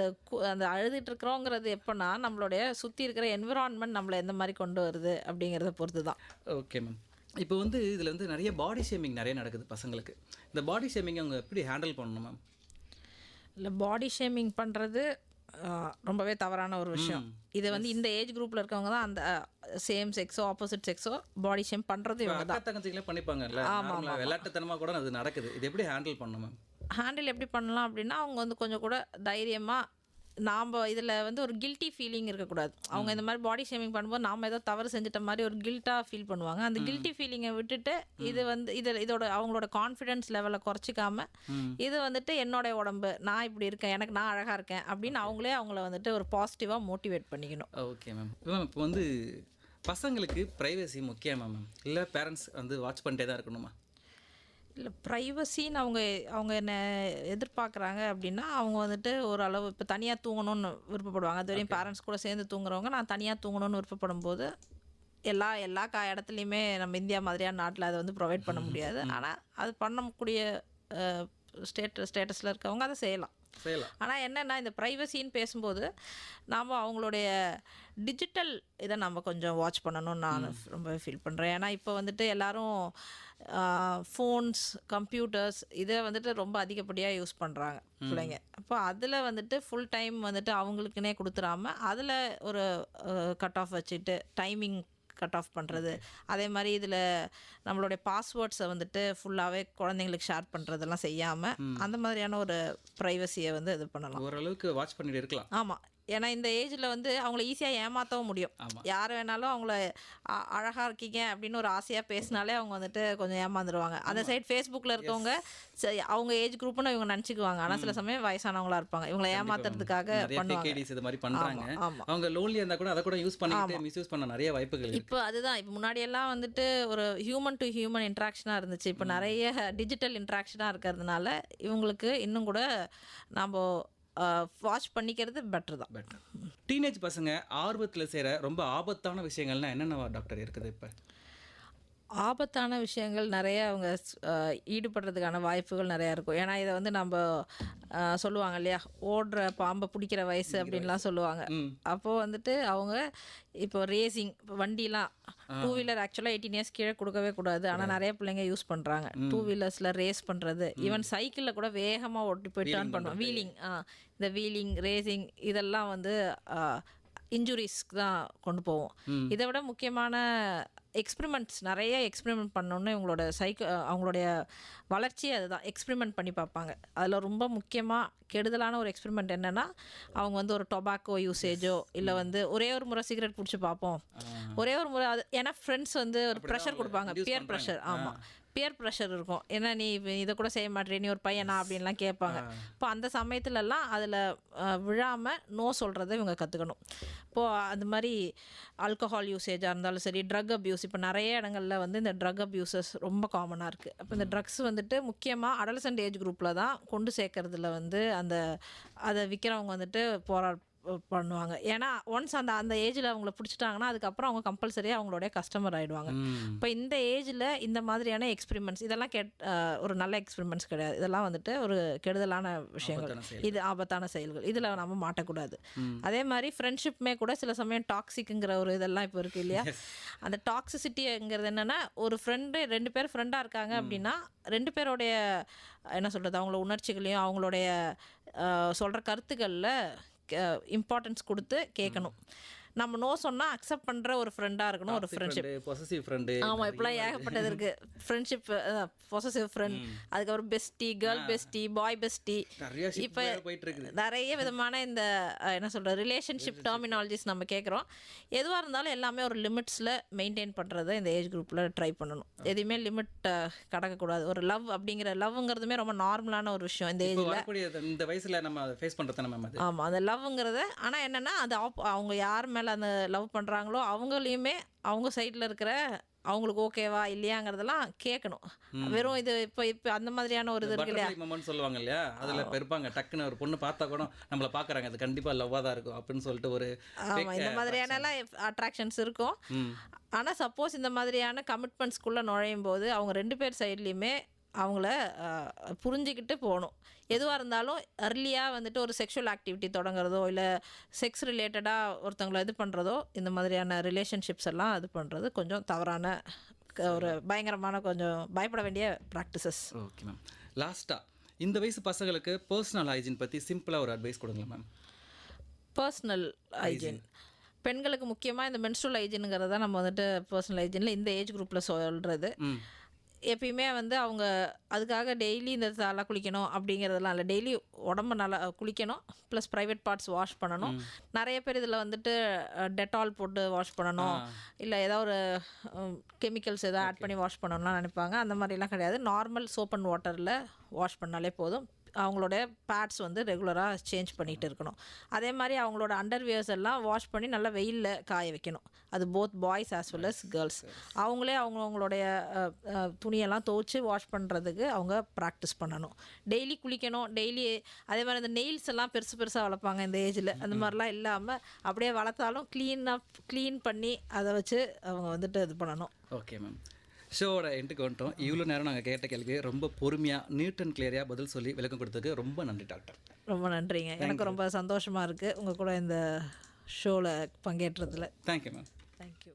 அந்த அழுதுட்டு இருக்கிறோங்கிறது எப்போனா நம்மளுடைய சுற்றி இருக்கிற என்விரான்மெண்ட் நம்மளை எந்த மாதிரி கொண்டு வருது அப்படிங்கிறத பொறுத்து தான். Okay ma'am. இப்போ வந்து இதில் வந்து நிறைய பாடி ஷேமிங் நிறைய நடக்குது பசங்களுக்கு. இந்த பாடி ஷேமிங் அவங்க எப்படி ஹேண்டில் பண்ணணும் மேம்? இல்லை, பாடி ஷேமிங் பண்ணுறது ரொம்பவே தவறான ஒரு விஷயம். இது வந்து இந்த ஏஜ் குரூப்பில் இருக்கவங்க தான் அந்த சேம் செக்ஸோ ஆப்போசிட் செக்ஸோ பாடி ஷேம் பண்ணுறது இவங்க தான். தங்கச்சிகளே பண்ணிப்பாங்கல்ல, விளையாட்டுத்தனமாக கூட அது நடக்குது. இது எப்படி ஹேண்டில் பண்ணணும் மேம்? ஹேண்டில் எப்படி பண்ணலாம் அப்படின்னா அவங்க வந்து கொஞ்சம் கூட தைரியமாக நாம் இதில் வந்து ஒரு கில்ட்டி ஃபீலிங் இருக்கக்கூடாது. அவங்க இந்த மாதிரி பாடி ஷேமிங் பண்ணும்போது நாம் ஏதோ தவறு செஞ்சிட்ட மாதிரி ஒரு கில்ட்டாக ஃபீல் பண்ணுவாங்க. அந்த கில்ட்டி ஃபீலிங்கை விட்டுட்டு இது வந்து இதோட அவங்களோட கான்ஃபிடென்ஸ் லெவலை குறைச்சிக்காம இது வந்துட்டு என்னோட உடம்பு, நான் இப்படி இருக்கேன், எனக்கு நான் அழகாக இருக்கேன் அப்படின்னு அவங்களே அவங்கள வந்துட்டு ஒரு பாசிட்டிவாக மோட்டிவேட் பண்ணிக்கணும். Okay ma'am. மேம் இப்போ வந்து பசங்களுக்கு ப்ரைவசி முக்கியமா மேம், இல்லை பேரண்ட்ஸ் வந்து வாட்ச் பண்ணிட்டே தான் இருக்கணுமா? இல்லை, ப்ரைவசின்னு அவங்க என்ன எதிர்பார்க்குறாங்க அப்படின்னா அவங்க வந்துட்டு ஓரளவு இப்போ தனியாக தூங்கணும்னு விருப்பப்படுவாங்க. அது வரையும் பேரண்ட்ஸ் கூட சேர்ந்து தூங்குறவங்க நான் தனியாக தூங்கணும்னு விருப்பப்படும் போது எல்லா இடத்துலையுமே நம்ம இந்தியா மாதிரியான நாட்டில் அதை வந்து ப்ரொவைட் பண்ண முடியாது. ஆனால் அது பண்ணக்கூடிய ஸ்டேட்டஸில் இருக்கவங்க அதை செய்யலாம். ஆனால் என்னென்னா இந்த ப்ரைவசின்னு பேசும்போது நாம் அவங்களுடைய டிஜிட்டல் இதை நம்ம கொஞ்சம் வாட்ச் பண்ணணும்னு நான் ரொம்ப ஃபீல் பண்ணுறேன். ஏன்னா இப்போ வந்துட்டு எல்லோரும் ஃபோன்ஸ், கம்ப்யூட்டர்ஸ் இதை வந்துட்டு ரொம்ப அதிகப்படியாக யூஸ் பண்ணுறாங்க பிள்ளைங்க. அப்போ அதில் வந்துட்டு ஃபுல் டைம் வந்துட்டு அவங்களுக்குன்னே கொடுத்துடாம அதில் ஒரு கட் ஆஃப் வச்சுட்டு டைமிங் கட் ஆஃப் பண்ணுறது. அதே மாதிரி இதில் நம்மளுடைய பாஸ்வேர்ட்ஸை வந்துட்டு ஃபுல்லாகவே குழந்தைங்களுக்கு ஷேர் பண்ணுறதெல்லாம் செய்யாமல் அந்த மாதிரியான ஒரு ப்ரைவசியை வந்து இது பண்ணலாம். ஓரளவுக்கு வாட்ச் பண்ணிட்டு இருக்கலாம். ஆமாம், ஏன்னா இந்த ஏஜில் வந்து அவங்கள ஈஸியாக ஏமாற்றவும் முடியும். யார் வேணாலும் அவங்கள அழகாக இருக்கீங்க அப்படின்னு ஒரு ஆசையாக பேசினாலே அவங்க வந்துட்டு கொஞ்சம் ஏமாந்துடுவாங்க. அந்த சைட் ஃபேஸ்புக்கில் இருக்கவங்க அவங்க ஏஜ் குரூப்னு இவங்க நினச்சிக்குவாங்க. ஆனால் சில சமயம் வயசானவங்களா இருப்பாங்க, இவங்களை ஏமாத்துறதுக்காக பண்ணுவாங்க. அவங்க லோன்லியாக இருந்தால் கூட அதை கூட யூஸ் பண்ணிட்டு மிஸ்யூஸ் பண்ண நிறைய வாய்ப்புகள். இப்போ அதுதான், இப்போ முன்னாடியெல்லாம் வந்துட்டு ஒரு ஹியூமன் டு ஹியூமன் இன்ட்ராக்ஷனாக இருந்துச்சு. இப்போ நிறைய டிஜிட்டல் இன்ட்ராக்ஷனாக இருக்கிறதுனால இவங்களுக்கு இன்னும் கூட நம்ம வாட்ச் பண்ணிக்கிறது பெட்டர் தான். டீனேஜ் பசங்க ஆர்வத்தில் செய்கிற ரொம்ப ஆபத்தான விஷயங்கள்னா என்னென்ன டாக்டர் இருக்குது? இப்போ ஆபத்தான விஷயங்கள் நிறைய அவங்க ஈடுபடுறதுக்கான வாய்ப்புகள் நிறையா இருக்கும். ஏன்னா இதை வந்து நம்ம சொல்லுவாங்க இல்லையா, ஓடுற பாம்பை பிடிக்கிற வயசு அப்படின்லாம் சொல்லுவாங்க. அப்போது வந்துட்டு அவங்க இப்போ ரேசிங் வண்டிலாம் 2 வீலர் ஆக்சுவலாக 18 இயர்ஸ் கீழே கொடுக்கவே கூடாது. ஆனால் நிறைய பிள்ளைங்க யூஸ் பண்ணுறாங்க 2 வீலர்ஸில் ரேஸ் பண்ணுறது. ஈவன் சைக்கிளில் கூட வேகமாக ஓட்டி போய் டர்ன் பண்ணுவோம். வீலிங், இந்த வீலிங் ரேசிங் இதெல்லாம் வந்து இன்ஜுரிஸ்க்கு தான் கொண்டு போவோம். இதை விட முக்கியமான எக்ஸ்பிரிமெண்ட்ஸ் நிறைய எக்ஸ்பிரிமெண்ட் பண்ணணுன்னு இவங்களோட அவங்களுடைய வளர்ச்சி அதுதான், எக்ஸ்பிரிமெண்ட் பண்ணி பார்ப்பாங்க. அதில் ரொம்ப முக்கியமாக கெடுதலான ஒரு எக்ஸ்பிரிமெண்ட் என்னென்னா அவங்க வந்து ஒரு டொபாக்கோ யூசேஜோ இல்லை வந்து ஒரே ஒரு முறை சிகரெட் பிடிச்சி பார்ப்போம், ஒரே ஒரு முறை. அது ஏன்னா ஃப்ரெண்ட்ஸ் வந்து ஒரு ப்ரெஷர் கொடுப்பாங்க, பியர் ப்ரெஷர். ஆமாம், பியர் ப்ரெஷர் இருக்கும். ஏன்னா நீ இதை கூட செய்ய மாட்டேன், நீ ஒரு பையனா அப்படின்லாம் கேட்பாங்க. இப்போ அந்த சமயத்துலலாம் அதில் விழாமல் நோ சொல்கிறத இவங்க கற்றுக்கணும். இப்போது அது மாதிரி ஆல்கஹால் யூசேஜாக இருந்தாலும் சரி, ட்ரக் அப்யூஸ், இப்போ நிறைய இடங்களில் வந்து இந்த ட்ரக் அப்யூசஸ் ரொம்ப காமனாக இருக்குது. அப்போ இந்த ட்ரக்ஸ் வந்துட்டு முக்கியமாக அடலசன்ட் ஏஜ் குரூப்பில் தான் கொண்டு சேர்க்கறதுல வந்து அதை விற்கிறவங்க வந்துட்டு பண்ணுவாங்க. ஏன்னா ஒன்ஸ் அந்த ஏஜில் அவங்கள பிடிச்சிட்டாங்கன்னா அதுக்கப்புறம் அவங்க கம்பல்சரியாக அவங்களுடைய கஸ்டமர் ஆகிடுவாங்க. இப்போ இந்த ஏஜில் இந்த மாதிரியான எக்ஸ்பிரிமெண்ட்ஸ் இதெல்லாம் ஒரு நல்ல எக்ஸ்பிரிமெண்ட்ஸ் கிடையாது. இதெல்லாம் வந்துட்டு ஒரு கெடுதலான விஷயங்கள், இது ஆபத்தான செயல்கள், இதில் நம்ம மாட்டக்கூடாது. அதே மாதிரி ஃப்ரெண்ட்ஷிப்புமே கூட சில சமயம் டாக்ஸிக்குங்கிற ஒரு இதெல்லாம் இப்போ இருக்குது இல்லையா. அந்த டாக்ஸிசிட்டிங்கிறது என்னென்னா, ஒரு ஃப்ரெண்டு 2 பேர் ஃப்ரெண்டாக இருக்காங்க அப்படின்னா 2 பேருடைய என்ன சொல்கிறது, அவங்களோட உணர்ச்சிகளையும் அவங்களுடைய சொல்கிற கருத்துக்களில் இம்பார்ட்டன்ஸ் கொடுத்து கேட்கணும். நம்ம நோ சொன்னால் அக்செப்ட் பண்ணுற ஒரு ஃப்ரெண்டாக இருக்கணும் ஒரு ஃப்ரெண்ட்ஷிப். Possessive friend. ஆமாம், இப்போலாம் ஏகப்பட்டது இருக்குது. ஃப்ரெண்ட்ஷிப், பொசசிவ் ஃப்ரெண்ட், அதுக்கப்புறம் bestie, girl bestie, boy bestie, இப்போ நிறைய விதமான இந்த என்ன சொல்கிற ரிலேஷன்ஷிப் டெர்மினாலஜிஸ் நம்ம கேட்குறோம். எதுவாக இருந்தாலும் எல்லாமே ஒரு லிமிட்ஸில் மெயின்டைன் பண்ணுறதை இந்த ஏஜ் குரூப்பில் ட்ரை பண்ணணும். எதுவுமே லிமிட் கடக்கக்கூடாது. ஒரு லவ் அப்படிங்கிற லவ்ங்கிறதுமே ரொம்ப நார்மலான ஒரு விஷயம் இந்த ஏஜில், இந்த வயசில் நம்ம ஃபேஸ் பண்ணுறது நம்ம. ஆமாம், அந்த லவ்ங்கிறத. ஆனால் என்னென்னா அது அவங்க யார் மேலே அந்த லவ் பண்ணுறாங்களோ அவங்களையுமே அவங்க சைடில் இருக்கிற அவங்களுக்கு ஓகேவா இல்லையாங்கிறதெல்லாம் கேட்கணும். வெறும் இது இப்போ அந்த மாதிரியான ஒரு இது இருக்கு இல்லையா, மொமெண்ட் சொல்லுவாங்க இல்லையா, அதில் இருப்பாங்க. டக்குன்னு ஒரு பொண்ணு பார்த்தா கூட நம்மளை பார்க்குறாங்க, அது கண்டிப்பாக லவ்வாக தான் இருக்கும் அப்படின்னு சொல்லிட்டு ஒரு. ஆமாம், இந்த மாதிரியானலாம் அட்ராக்ஷன்ஸ் இருக்கும். ஆனால் சப்போஸ் இந்த மாதிரியான கமிட்மெண்ட்ஸ்குள்ளே நுழையும் போது அவங்க 2 பேர் சைட்லேயுமே அவங்கள புரிஞ்சிக்கிட்டு போகணும். எதுவாக இருந்தாலும் அர்லியாக வந்துட்டு ஒரு செக்ஷுவல் ஆக்டிவிட்டி தொடங்குறதோ இல்லை செக்ஸ் ரிலேட்டடாக ஒருத்தவங்களை இது பண்ணுறதோ, இந்த மாதிரியான ரிலேஷன்ஷிப்ஸ் எல்லாம் இது பண்ணுறது கொஞ்சம் தவறான ஒரு பயங்கரமான கொஞ்சம் பயப்பட வேண்டிய ப்ராக்டிசஸ். Okay ma'am. லாஸ்ட்டாக இந்த வயசு பசங்களுக்கு பர்சனல் ஹைஜீன் பற்றி சிம்பிளாக ஒரு அட்வைஸ் கொடுங்களேன் மேம். பர்சனல் ஹைஜீன் பெண்களுக்கு முக்கியமாக இந்த மென்ஸ்ட்ரல் ஹைஜீனுங்கிறத நம்ம வந்துட்டு பர்சனல் ஹைஜீனில் இந்த ஏஜ் குரூப்பில் சொல்கிறது. எப்பயுமே வந்து அவங்க அதுக்காக டெய்லி இந்த தலை குளிக்கணும் அப்படிங்கிறதெல்லாம் இல்லை. டெய்லி உடம்பு நல்லா குளிக்கணும், ப்ளஸ் ப்ரைவேட் பார்ட்ஸ் வாஷ் பண்ணணும். நிறைய பேர் இதில் வந்துட்டு டெட்டால் போட்டு வாஷ் பண்ணணும், இல்லை ஏதாவது ஒரு கெமிக்கல்ஸ் எதாவது ஆட் பண்ணி வாஷ் பண்ணணும்லாம் நினைப்பாங்க. அந்த மாதிரிலாம் கிடையாது. நார்மல் சோப் அண்ட் வாட்டரில் வாஷ் பண்ணாலே போதும். அவங்களோட பேட்ஸ் வந்து ரெகுலராக சேஞ்ச் பண்ணிகிட்டு இருக்கணும். அதே மாதிரி அவங்களோட அண்டர்வியர்ஸ் எல்லாம் வாஷ் பண்ணி நல்லா வெயிலில் காய வைக்கணும். அது both boys as well as girls. அவங்களே அவங்களுடைய துணியெல்லாம் துவைச்சி வாஷ் பண்ணுறதுக்கு அவங்க ப்ராக்டிஸ் பண்ணணும். டெய்லி குளிக்கணும். டெய்லி அதே மாதிரி இந்த நெயில்ஸ் எல்லாம் பெருசாக வளர்ப்பாங்க இந்த ஏஜில். அந்த மாதிரிலாம் இல்லாமல் அப்படியே வளர்த்தாலும் க்ளீன் பண்ணி அதை வச்சு அவங்க வந்துட்டு இது பண்ணணும். ஓகே மேம், ஷோவோட எண்டுக்கு வந்துட்டோம். இவ்வளோ நேரம் நாங்கள் கேட்ட கேள்வி ரொம்ப பொறுமையாக நீட் அண்ட் கிளியராக பதில் சொல்லி விளக்கம் கொடுத்ததுக்கு ரொம்ப நன்றி டாக்டர். ரொம்ப நன்றிங்க. எனக்கு ரொம்ப சந்தோஷமாக இருக்குது உங்கள் கூட இந்த ஷோவில் பங்கேற்றதில். Thank you ma'am. தேங்க்யூ.